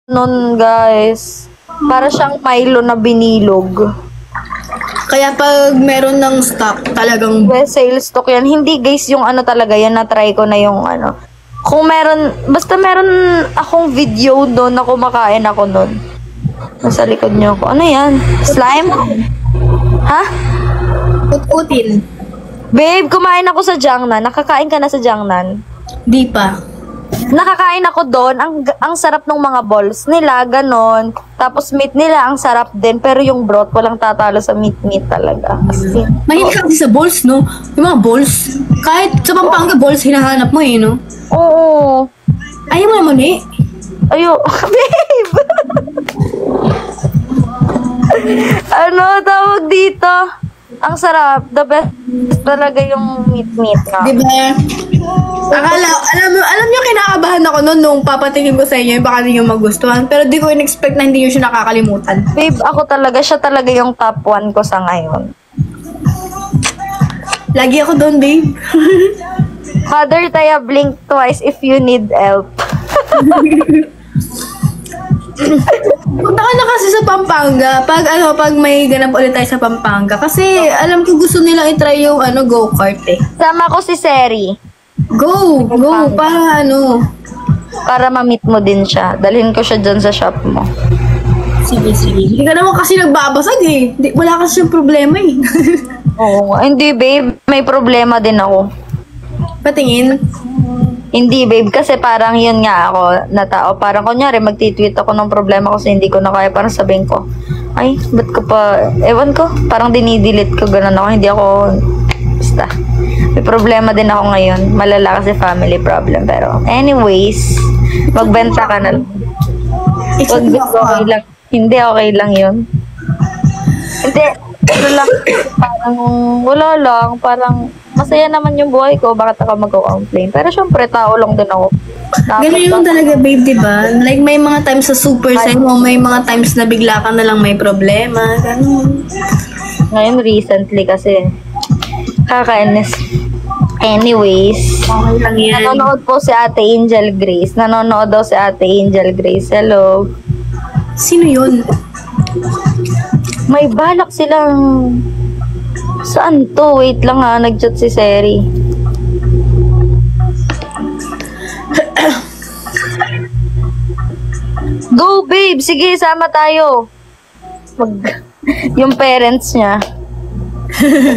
Nun, guys. Para siyang Milo na binilog. Kaya pag meron ng stock, talagang Best sales stock yan. Hindi, guys, yung talaga, yan na-try ko na yung Kung meron, basta meron akong video doon na kumakain ako nun. Nasa likod niyo ako. Ano yan? Slime? Ha? ut-utin. Babe, kumain ako sa Jiangnan. Nakakain ka na sa Jiangnan? Di pa. Nakakain ako doon. Ang sarap ng mga balls nila, ganon. Tapos meat nila, ang sarap din. Pero yung broth, walang tatalo sa meat talaga. As in, Mahilig ka kasi sa balls, no? Yung mga balls. Kahit sa Pampanga balls, hinahanap mo eh, no? oo. Ayaw mo naman eh. Ayo, babe! Tawag dito? Ang sarap. The best talaga yung meat na. Di ba? Alam niyo, kinakabahan ako noon nung papatingin ko sa inyo, baka di nyo magustuhan. Pero di ko in-expect na hindi nyo siya nakakalimutan. Babe, siya talaga yung top 1 ko sa ngayon. Lagi ako doon, babe. Father, tayo blink twice if you need help. Punta ka na kasi sa Pampanga. Pag may ganap ulit tayo sa Pampanga. Kasi alam ko gusto nilang itry yung go-kart eh. Sama ko si Seri. Go! Para ma-meet mo din siya. Dalhin ko siya dyan sa shop mo. Sige. Hindi ka naman kasi nagbabasag eh. Wala kasi yung problema eh. Oo. Hindi, babe. May problema din ako. Patingin. Hindi, babe. Kasi parang yun nga ako na tao. Parang kunyari, magtitweet ako ng problema ko kasi hindi ko na kaya. Parang sabihin ko, ay, ba't ko pa, ewan ko. Parang dinidelete ko, ganun ako. Hindi ako, basta. May problema din ako ngayon. Malala kasi family problem. Pero, anyways, magbenta ka na lang. Wag okay lang. Hindi, okay lang yun. Hindi, lang. Parang, wala lang. Parang, masaya naman yung buhay ko. Bakit ako mag-complain? Pero syempre, tao lang din ako. Ganun yung talaga, babe, diba? Like, may mga times sa super side mo, may mga times na bigla ka na lang may problema. Ganun. Ngayon, recently kasi, kakainis. Anyways, Okay lang yan. nanonood po si Ate Angel Grace. Nanonood daw si Ate Angel Grace. Hello. Sino yun? May balak silang... Saan to? Wait lang ha. Nag-chat si Seri. Go, babe! Sige, sama tayo. Yung parents niya.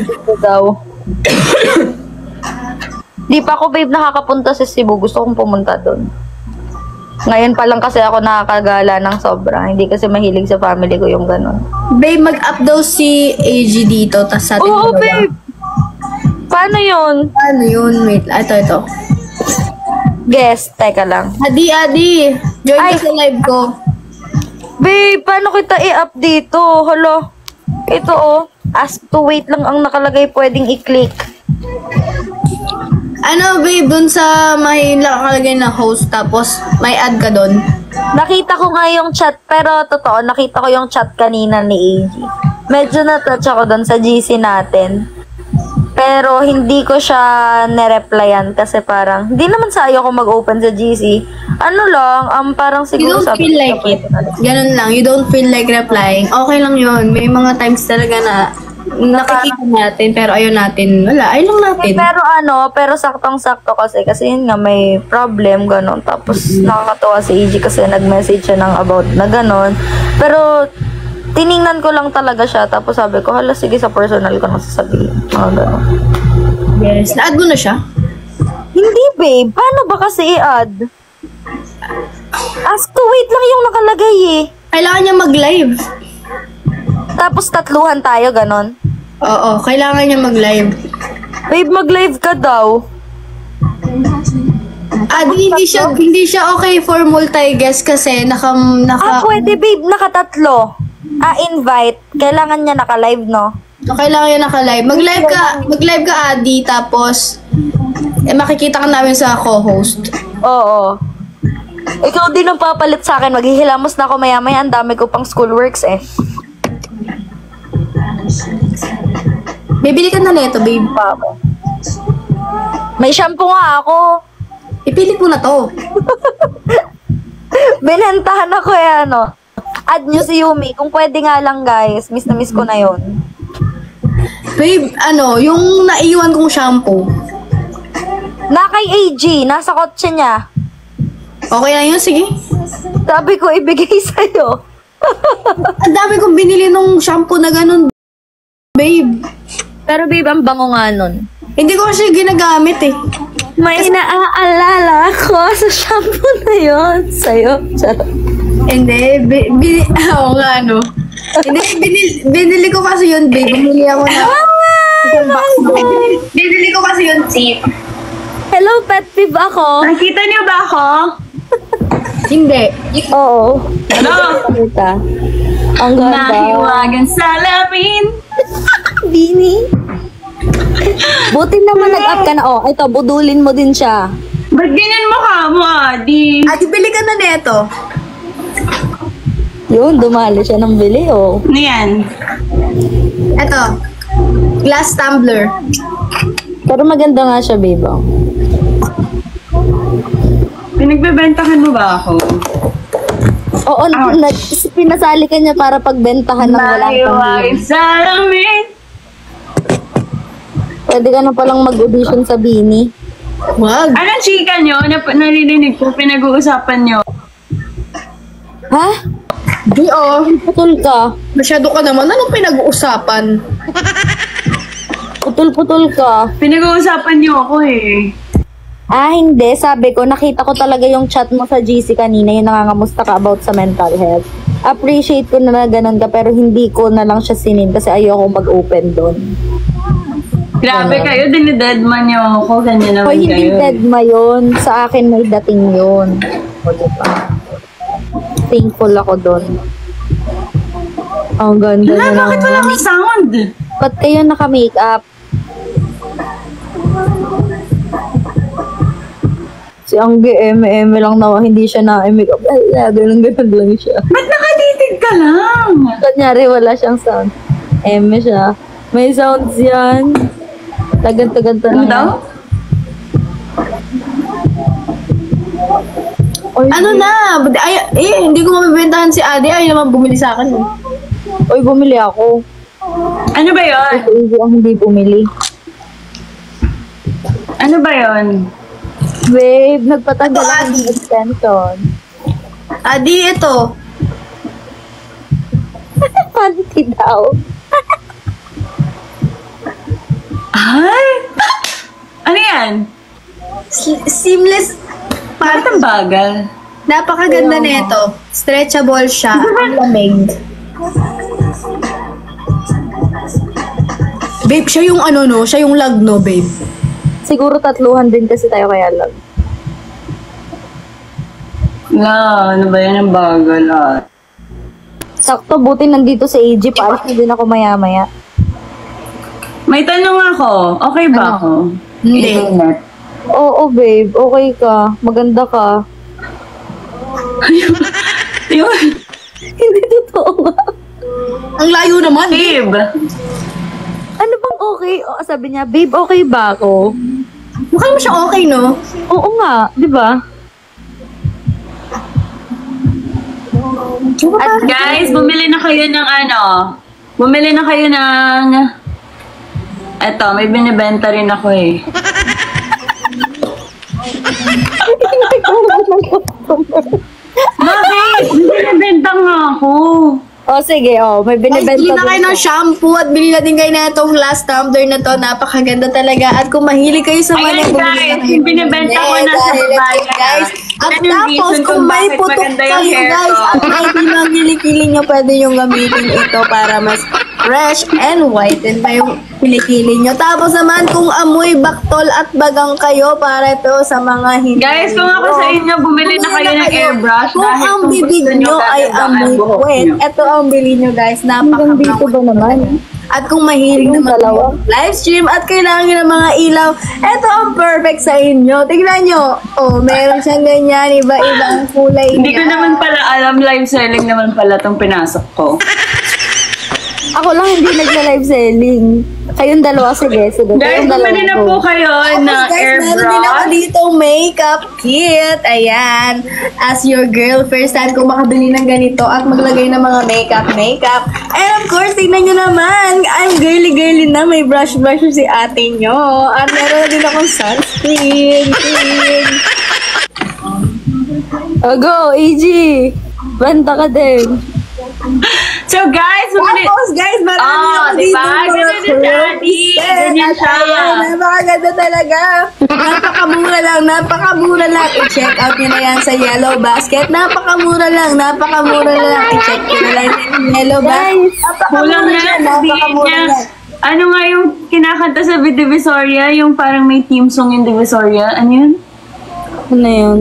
Ito daw. Di pa ako, babe, nakakapunta sa Cebu. Gusto kong pumunta doon. Ngayon pa lang kasi ako nakakagala ng sobra. Hindi kasi mahilig sa family ko yung ganun. Babe, mag-up daw si AG dito, tas sa atin. Oo, dalawa. babe! Paano yun? Ano yun? Wait, ito. Guess, teka lang. Adi, join Ay. ka sa live ko. Babe, paano kita i-up dito? Hello? Ito oh, ask to wait lang ang nakalagay, pwedeng i-click. Ano, babe, dun sa may nakalagay na host, tapos may add ka dun. Nakita ko nga yung chat, pero totoo, nakita ko yung chat kanina ni AG. Medyo na-touch ako doon sa GC natin. Pero hindi ko siya nireplyan kasi parang, hindi naman sa ayaw ko mag-open sa GC. Ano lang, parang You siguro don't feel like it. Ganun lang, you don't feel like replying. Okay lang yun. May mga times talaga na nakikita natin, pero ayaw natin. Wala, ayaw lang natin. Pero saktong-sakto kasi yun nga may problem, ganon. Tapos nakakatuwa si AG kasi nag-message siya ng about na ganon. Pero tiningnan ko lang talaga siya, tapos sabi ko, hala, sige, sa personal ko nang sasabihin. Mga ganon. Yes. Na-add mo na siya? Hindi, babe. Paano ba kasi i-add? Ask to wait lang yung nakalagay eh. Kailangan niya mag-live. Tapos tatluhan tayo, ganon. Oo, kailangan niya mag-live. Babe, mag-live ka daw. Hindi siya okay for multi-guest kasi Pwede, babe. Nakatatlo. Invite. Kailangan niya naka-live, no? Kailangan niya naka-live. Mag-live ka, Adi, tapos makikita ka namin sa co-host. Oo. Ikaw din ang papalit sa akin. Maghihilamos na ako maya-maya. Ang dami ko pang schoolworks eh. Bibili ka na nito, babe. May shampoo nga ako. Ipilit mo na to. Binentahan ako eh, ano. Add nyo si Yumi. Kung pwede nga lang, guys. Miss na miss ko na yon. Babe, yung naiwan kong shampoo. Na kay AG. Nasa kotse niya. Okay na yun, sige. Sabi ko, ibigay sa'yo. Ang dami kong binili nung shampoo na ganun, babe. Pero babe, ang bango nga nun. Hindi ko siya ginagamit eh. May naaalala ko sa shampoo na yon sa'yo. Charot. Hindi, oo nga, no. Hindi, binili ko kasi yun, babe. Bumili ako na. Isang box. Binili ko kasi yun, cheap. Hello, pet peeve ako. Nakita niyo ba ako? Hindi. Oo. Hello? Kita. Ang ganda. Nahiwagan sa lamin. Bini. Buti naman nag-up ka na. Oh, ito, budulin mo din siya. Ba't ganyan mukha mo, Adi? Adi, bili ka na neto. Yun, dumali siya ng bili, oh. Ano yan? Eto. Glass tumbler. Pero maganda nga siya, babe. Oh. Pinagbebentahan mo ba ako? Oo, pinasali ka niya para pagbentahan ng walang Nahiwagan pambili. sa lamin. Pwede ka na palang mag-audition sa Bini. Wag. Anong chika nyo? Naririnig ko, pinag-uusapan nyo. Ha? Di Putol ka. Masyado ka naman. Anong pinag-uusapan? Putol-putol ka. Pinag-uusapan nyo ako eh. Hindi. Sabi ko, nakita ko talaga yung chat mo sa GC kanina, yung nangangamusta ka about sa mental health. Appreciate ko na ganun ka, pero hindi ko na lang siya sinin kasi ayoko mag-open doon. Grabe kayo, dinidedman nyo ako. Ganyan naman Hoy, hindi kayo. deadma yun. Sa akin may dating yun. O, diba? Thankful ako doon. Ang ganda Wala, na bakit wala akong sound? Ba't kayo naka-makeup? Si Angge, eme lang na, hindi siya na-makeup. Ganun lang siya. Ba't nakatitig ka lang? Kunyari, wala siyang sound. Eme siya. May sounds yan. Tagan-taganto Ano lang. daw? Oy, Ano na? Hindi ko mabibentahan si Adi. Ay naman bumili sa akin. Oy, bumili ako. Ano ba yon? Kasi hindi ang hindi bumili. Ano ba yon? Babe, nagpatanggal Ito, ako ng Adi. extension. Adi, ito. Panty daw. Ay! Ano yan? Seamless. Bakit ang bagal? Napakaganda nito. Stretchable siya. Ang lamig. Babe, siya yung siya yung lag, no, babe. Siguro tatluhan din kasi tayo kaya lang. Ano ba yan ang bagal? Sakto, buti nandito si AG. Paalis na din ako maya-maya. May tanong ako. Okay ba ako? Hindi. Internet. Oo, babe. Okay ka. Maganda ka. Yun. Hindi totoo nga. Ang layo naman. Babe. Ano bang okay? O, sabi niya, babe, okay ba ako? Mukha mo siyang okay, no? Oo nga, di ba? At guys, bumili na kayo ng ano. Bumili na kayo ng... Eto, may binibenta rin ako eh. Bakit? Binibenta nga ako. O, sige, o. May Guys, binibenta bili na kayo din ng ako. shampoo at bili na din kayo na itong last tumbler na to. Napakaganda talaga. At kung mahilig kayo sa Ayan, bumili na guys, kayo yung binibenta ko ng nasa dahil ito, babae. guys. At Yan yung tapos, reason kung kung may bakit putok maganda yung kayo, hair guys, ko. at may pinangkilikili nyo, pwede yung gamitin ito para mas fresh and whiten pa yung kilikili nyo. Tapos naman, kung amoy baktol at bagang kayo, para ito sa mga hindi. Guys, kung ako sa inyo, bumili na kayo ng airbrush. Kung dahil ang kung bibig gusto nyo ay gaganda ang amoy buhok puwet, nyo. ito ang bili nyo, guys. Hanggang dito ba naman? At kung mahilig Yung naman dalawa? yung live stream at kailangan nyo ng mga ilaw, ito ang perfect sa inyo. Tignan nyo. Oh, meron siyang ganyan, iba-ibang kulay Hindi ko niya. naman pala alam, live selling naman pala tong pinasok ko. Ako lang hindi nagla-live selling. Kayong dalawa, sige. Sige, Guys, kayong dalawa bumili na go. po kayo Tapos na guys, meron din ako airbrush. dito makeup kit. Ayan. As your girl, first time ko makabili ng ganito at maglagay ng mga makeup. And of course, tingnan nyo naman. I'm girly na. May brush si ate nyo. At meron na din akong sunscreen. O, go, AG. Banta ka din. So guys, bumili. Tapos guys, marami Oh, ako diba? dito mga Ganun din dati. curls. Ganyan At siya. ayan, napakaganda talaga. Napakamura lang. I-check out nyo na yan sa Yellow Basket. Napakamura lang. I-check nyo na lang sa Yellow Basket. Kulang na lang sabihin niya. Ano nga yung kinakanta sa Divisoria? Yung parang may team song yung Divisoria? Ano yun? Ano yun?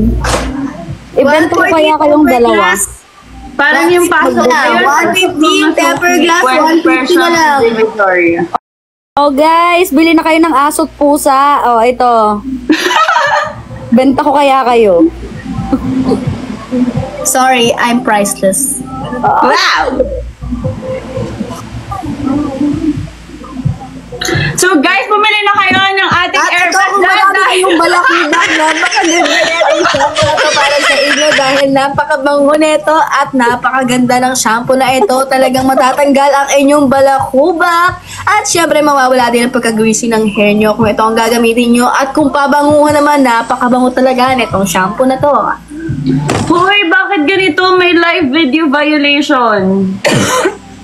Ibenta ko kaya kayong dalawa. Parang yung pasok na, na yun. 150 temper glass, 150 na lang. Divisoria. Oh guys, bili na kayo ng asot pusa. Oh, ito. Benta ko kaya kayo. Sorry, I'm priceless. Wow! So guys, bumili na kayo ng ating At ito, airbrush kung marami dahil kayong balakubak, napakaganda yan ang shampoo na to para sa inyo dahil napakabango nito at napakaganda ng shampoo na ito. Talagang matatanggal ang inyong balakubak. At syempre, mawawala din ang pagka-greasy ng hair nyo kung ito ang gagamitin nyo. At kung pabanguhan naman, napakabango talaga nitong shampoo na to. Hoy, bakit ganito? May live video violation.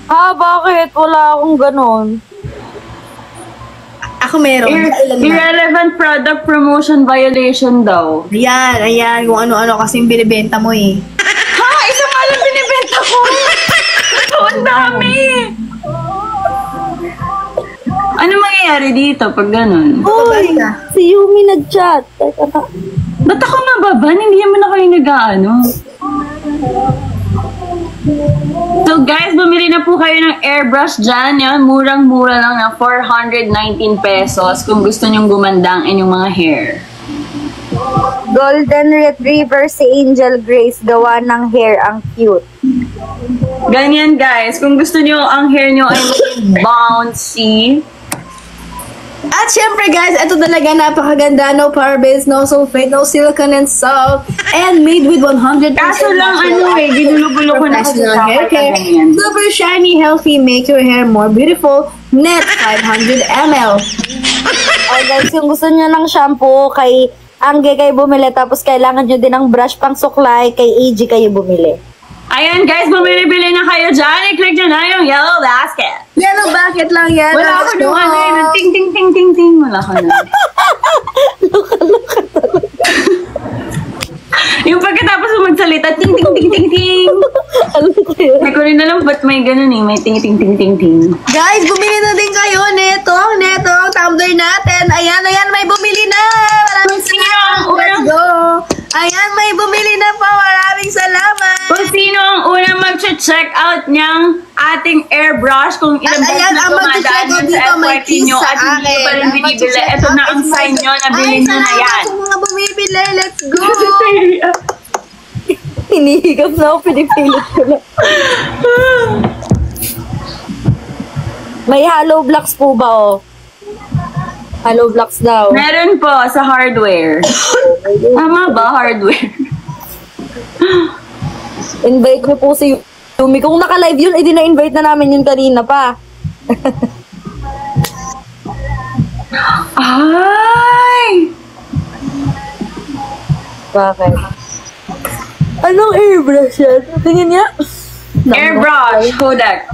Bakit? Wala akong ganon. Ako meron. Ilan na? Irrelevant product promotion violation daw. Ayan. Kung ano-ano kasing binibenta mo eh. Ha? Isa nga lang binibenta ko. Ito, ang dami. Ano mangyayari dito pag ganun? Uy, si Yumi nag-chat. Teka na. Ba't ako mababan? Hindi naman ako yung nag-ano. So guys, bumili na po kayo ng airbrush dyan. Yan, murang-mura lang na 419 pesos kung gusto nyong gumanda ang inyong mga hair. Golden Retriever si Angel Grace. Gawa ng hair. Ang cute. Ganyan guys, kung gusto nyo ang hair nyo ay bouncy. At syempre guys, ito talaga napakaganda. No parabens, no sulfate, no silicone and salt. And made with 100% Kaso lang ano eh, ginulo-gulo ko na kasi professional sa hair care. ganyan. Super shiny, healthy, make your hair more beautiful. Net 500 ml. Oh guys, kung gusto nyo ng shampoo, kay Angge kayo bumili. Tapos kailangan nyo din ng brush pang suklay. Kay AG kayo bumili. Ayan guys, bumili-bili na kayo dyan. I-click nyo na yung yellow basket. Yellow bucket lang yan. Wala ako nung ano yun, ng ting ting ting ting ting. Wala ko na. Yung pagkatapos mo magsalita, ting ting ting ting ting. Ano ko yun? Hindi ko rin alam ba't may ganun eh, may ting ting ting ting ting. Guys, bumili na din kayo neto ang tumbler natin. Ayan, may bumili na. Maraming Sino salamat. ang Let's unang- go. Ayan, may bumili na po. Maraming salamat. Kung sino ang unang mag-check out niyang ating airbrush, kung ilang At beses ayan, na ang tumadaan mag-check out yun dito, sa may FYP kiss nyo sa at hindi nyo pa akin. rin Ang binibili, mag-check ito na out ang is sign my- nyo na Ay, bilhin nyo na salamat yan. sa mga bumibili. Let's go. Hinihigap na ako, pinipilit ko na. May hollow blocks po ba, oh? Hollow blocks daw. Meron po sa hardware. Tama ba, hardware? Invite niyo po si Yumi. Kung naka-live yun, edi na-invite na namin yun kanina pa. Ay! Bakit? Anong airbrush yan? Tingin niya. Airbrush, Kodak.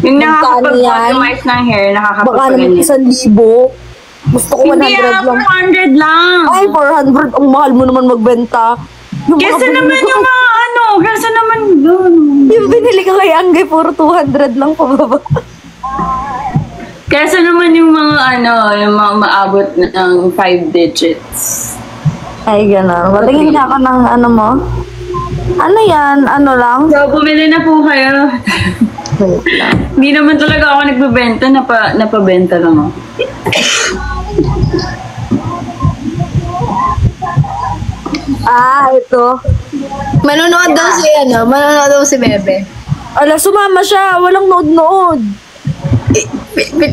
Yung Magkano nakakapag-customize ng hair, Baka naman nakakapag-ganyan. 1,000. Gusto ko 100 Hindi lang. 400 lang. Ay, 400. Ang mahal mo naman magbenta. Yung mga Kesa binili naman ko- yung mga ano, kesa naman yun. Yung binili ko kay Anggay, puro 200 lang pababa. Kesa naman yung mga ano, yung mga maabot ng 5 digits. Ay, gano'n. Patingin nga ako ng ano mo. Ano yan? Ano lang? So, bumili na po kayo. Wait lang. Hindi naman talaga ako nagbebenta, napabenta lang ako. Ah, ito. Manonood daw si manonood daw si Bebe. Ala, sumama siya. Walang nood-nood.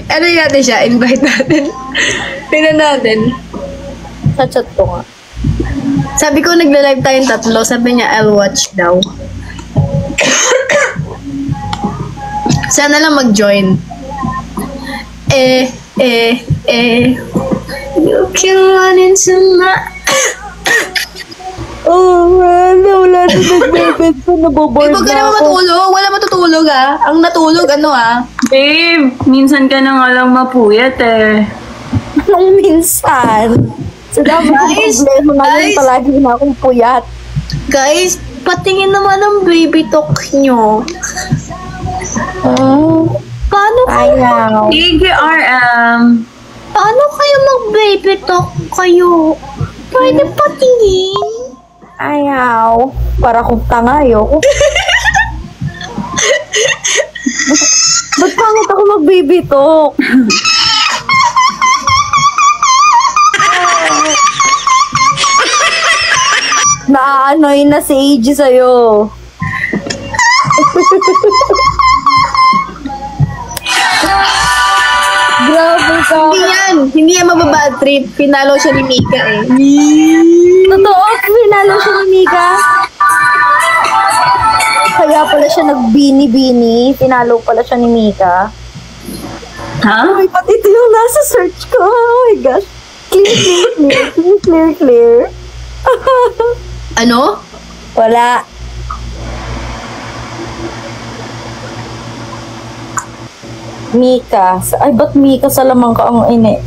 Ano natin siya? Invite natin. Tingnan natin. Sa chat ko nga. Sabi ko nagla-live tayong tatlo. Sabi niya, I'll watch daw. Sana lang mag-join. You can run into my... Oh, man. Wala na nagbebed pa. Naboboard Huwag ka na naman ako. matulog. Wala matutulog Ang natulog, Babe, minsan ka na nga lang mapuyat eh. Nung minsan. Sa dami kong problema ngayon, guys. palagi na akong puyat. Guys, patingin naman ang baby talk nyo. Paano Ayaw. Thank you, RM. Paano kayo mag-baby talk kayo? Pwede patingin? Ayaw. Para kong tanga, ayoko. Ba't pangit ako mag-baby talk? Naaanoy na si AG sa'yo. Grabe ka. Hindi yan mababad trip. Pinalo siya ni Mika Totoo, pinalo siya ni Mika. Kaya pala siya nagbini-bini. Pinalo pala siya ni Mika. Ha? Ay, pati ito yung nasa search ko. Oh my gosh. Clear. Ano? Wala. Mika. Ay, ba't Mika sa lamang ka ang ini?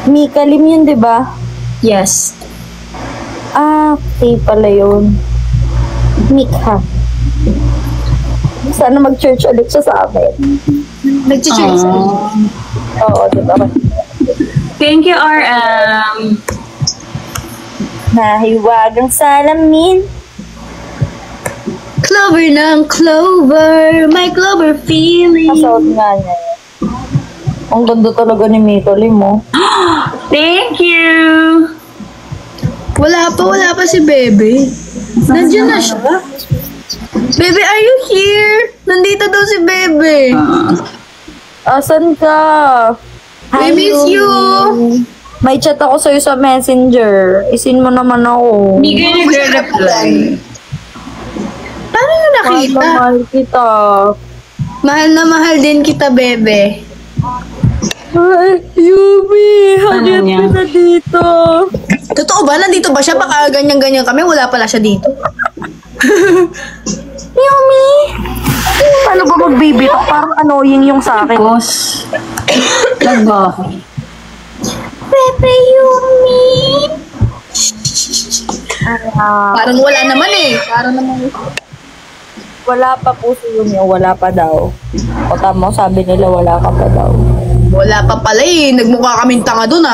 Mika Lim yun, di ba? Yes. Ah, okay pala yun. Mika. Sana mag-church ulit siya sa amin. Nag-church. Oo, di ba? Thank you, RM. Nahiwagang salamin. Clover ng clover. My clover feeling. Nasuot nga niya. Ang ganda talaga ni Mika Lim, oh. Thank you. Wala pa si Bebe. Nandiyan na siya. Bebe, are you here? Nandito daw si Bebe. Asan ka? I miss you. May chat ako sa'yo sa messenger. Isin mo naman ako. Hindi kayo nagre-reply. Paano nyo Mahal nakita? na mahal kita. Mahal na mahal din kita, Bebe. Ay, Yumi! Hagit niya? ka na dito. Totoo ba? Nandito ba siya? Baka ganyan-ganyan kami. Wala pala siya dito. Yumi! Paano ba mag-baby talk? Parang annoying yung sa akin. Boss. Nagba ako. Bebe, Yumi. Parang wala naman Parang naman. Wala pa po si Yumi. Wala pa daw. O tama, sabi nila wala ka pa daw. Wala pa pala Nagmukha kaming tanga dun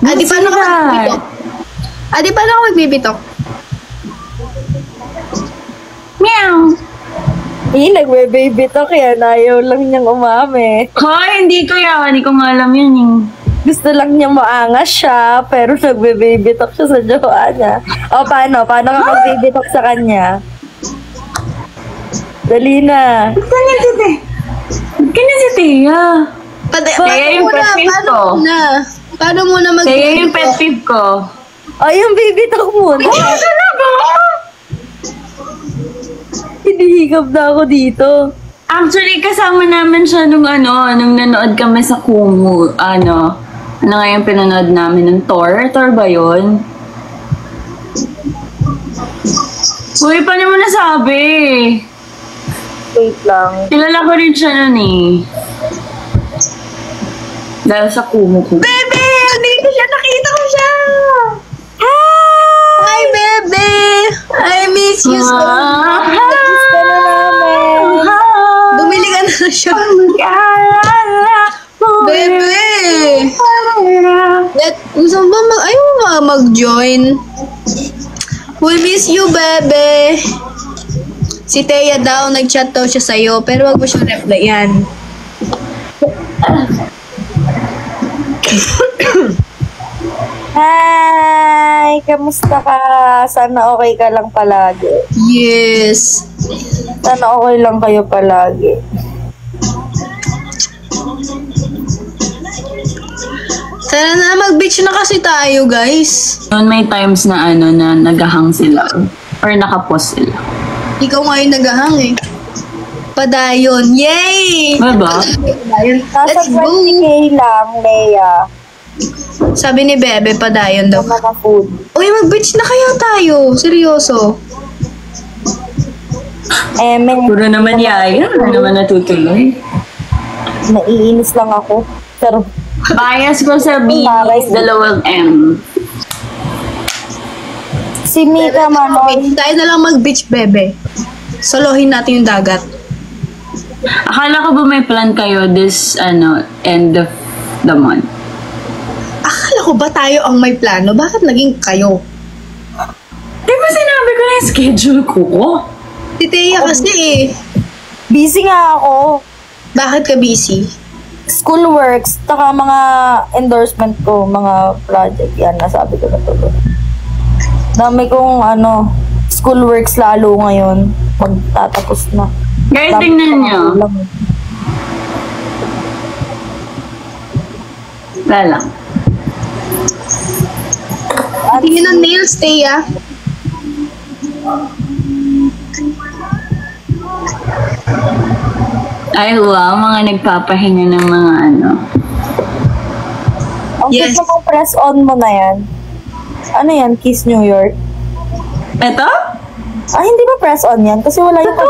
Adi, paano ako magbibitok? Adi, paano ako magbibitok? Meow! Nagbe-baby talk yan. Ayaw lang niyang umami. Hoy, hindi ko yan. Hindi ko nga alam yun eh. Gusto lang niya maangas siya, pero nagbe-baby talk siya sa jowa niya. O, paano? Paano ka mag-baby talk sa kanya? Dali na. Ganyan si Tia. Ganyan si Tia. Kaya yung pet peeve ko. Paano muna Kaya yung pet peeve ko. O, yung baby talk muna. Talaga? Hinihigab na ako dito. Actually, kasama namin siya nung nanood kami sa Kumu, ano nga yung pinanood namin ng Thor? Thor ba yun? Uy, paano mo nasabi? Wait lang. Kilala ko rin siya nun eh. Dahil sa Kumu ko. Bebe! Andito siya! Nakita ko siya! Hi, Bebe! I miss you so much! Gusto na namin. Bumili ka na siya. Bebe! Gusto mo ba ayaw mo ba mag-join? We miss you, Bebe! Si Thea daw, nag-chat daw siya sa'yo, pero wag mo siyang replyan. Hi! Kamusta ka? Sana okay ka lang palagi. Yes. Sana okay lang kayo palagi. Sana na mag-beach na kasi tayo, guys. Noon may times na na nagahang sila. Or nakapost sila. Ikaw nga yung nagahang eh. Padayon. Yay! Diba? Padayon. Nasa Let's go! 20k lang, Leia. Sabi ni Bebe, padayon daw. Tama na food. Uy, mag-beach na kaya tayo. Seryoso. May Puro naman yaya. Puro naman natutuloy. naiinis lang ako. Pero, Bias ko sa B, dalawang M. si Mika Manon, Okay, tayo na lang mag-beach, Bebe. Solohin natin yung dagat. Akala ko ba may plan kayo this, end of the month? Akala ko ba tayo ang may plano? Bakit naging kayo? Di ba sinabi ko na yung schedule ko? Si Thea kasi eh. busy nga ako. Bakit ka busy? School works, taka mga endorsement ko, mga project, yan, nasabi ko na to. Dami kong, school works lalo ngayon. Magtatapos na. Guys, tingnan nyo. Wala lang. Tingin ng nails, Thea. Ay, wow, mga nagpapahinga ng mga Ang Yes. cute namang press on mo na yan. Ano yan? Kiss New York? Eto? Hindi ba press on yan? Kasi wala yung Ito!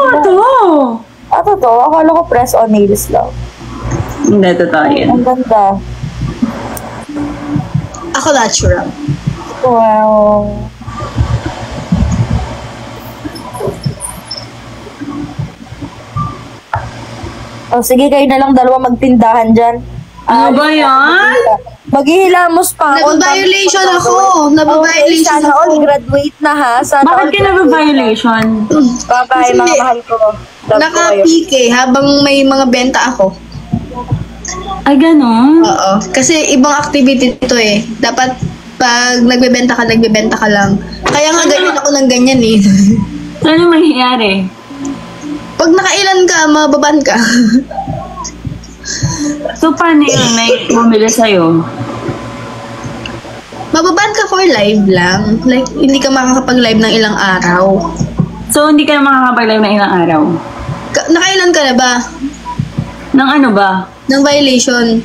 totoo. Akala ko press on nails lang. Hindi, totoo yun. Ang ganda. Ako natural. Wow. Sige, kayo na lang dalawa magtindahan dyan. Ano ba yan? Maghihilamos pa ako. Nababiolation ako. Nababiolation Sana ako. all graduate na ha. Sana Bakit all ka na-violation? Bye-bye, Kasi mga mahal ko. Love ko kayo. Naka-peak eh, habang may mga benta ako. Ay, ganun? Oo. Kasi ibang activity ito eh. Dapat pag nagbebenta ka lang. Kaya nga ganyan ako ng ganyan eh. Ano mangyayari? Pag nakailan ka, mababan ka. So, paano yun? May bumili sa'yo? Mababan ka for live lang. Like, hindi ka makakapag-live ng ilang araw. So, hindi ka na makakapag-live na ilang araw? Nakailan ka na ba? Nang ano ba? Ng violation.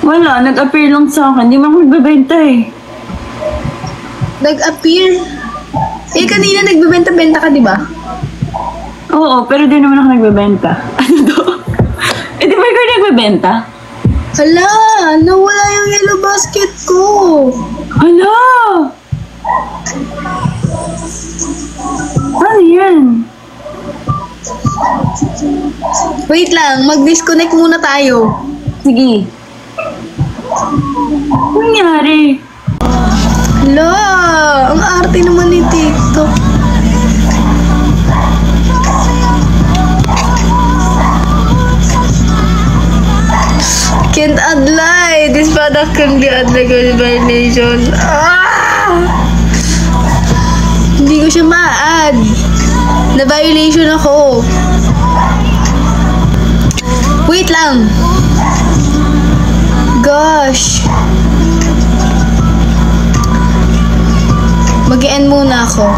Wala, nag-appear lang sa akin. Hindi mo ako magbebenta eh. Nag-appear. Eh, kanina nagbebenta-benta ka, di ba? Oo, pero di naman ako nagbebenta. Ano to? Eh, di ba ikaw nagbebenta? Hala, nawala yung yellow basket ko. Hala! Ano yan? Wait lang, mag-disconnect muna tayo. Sige. Uy, nangyari? La, ang arte naman ni TikTok. Can't add lie. This product can be add like a violation. Hindi ko siya ma-add. Na-violation ako. Wait lang. Gosh. Mag-e-end muna ako.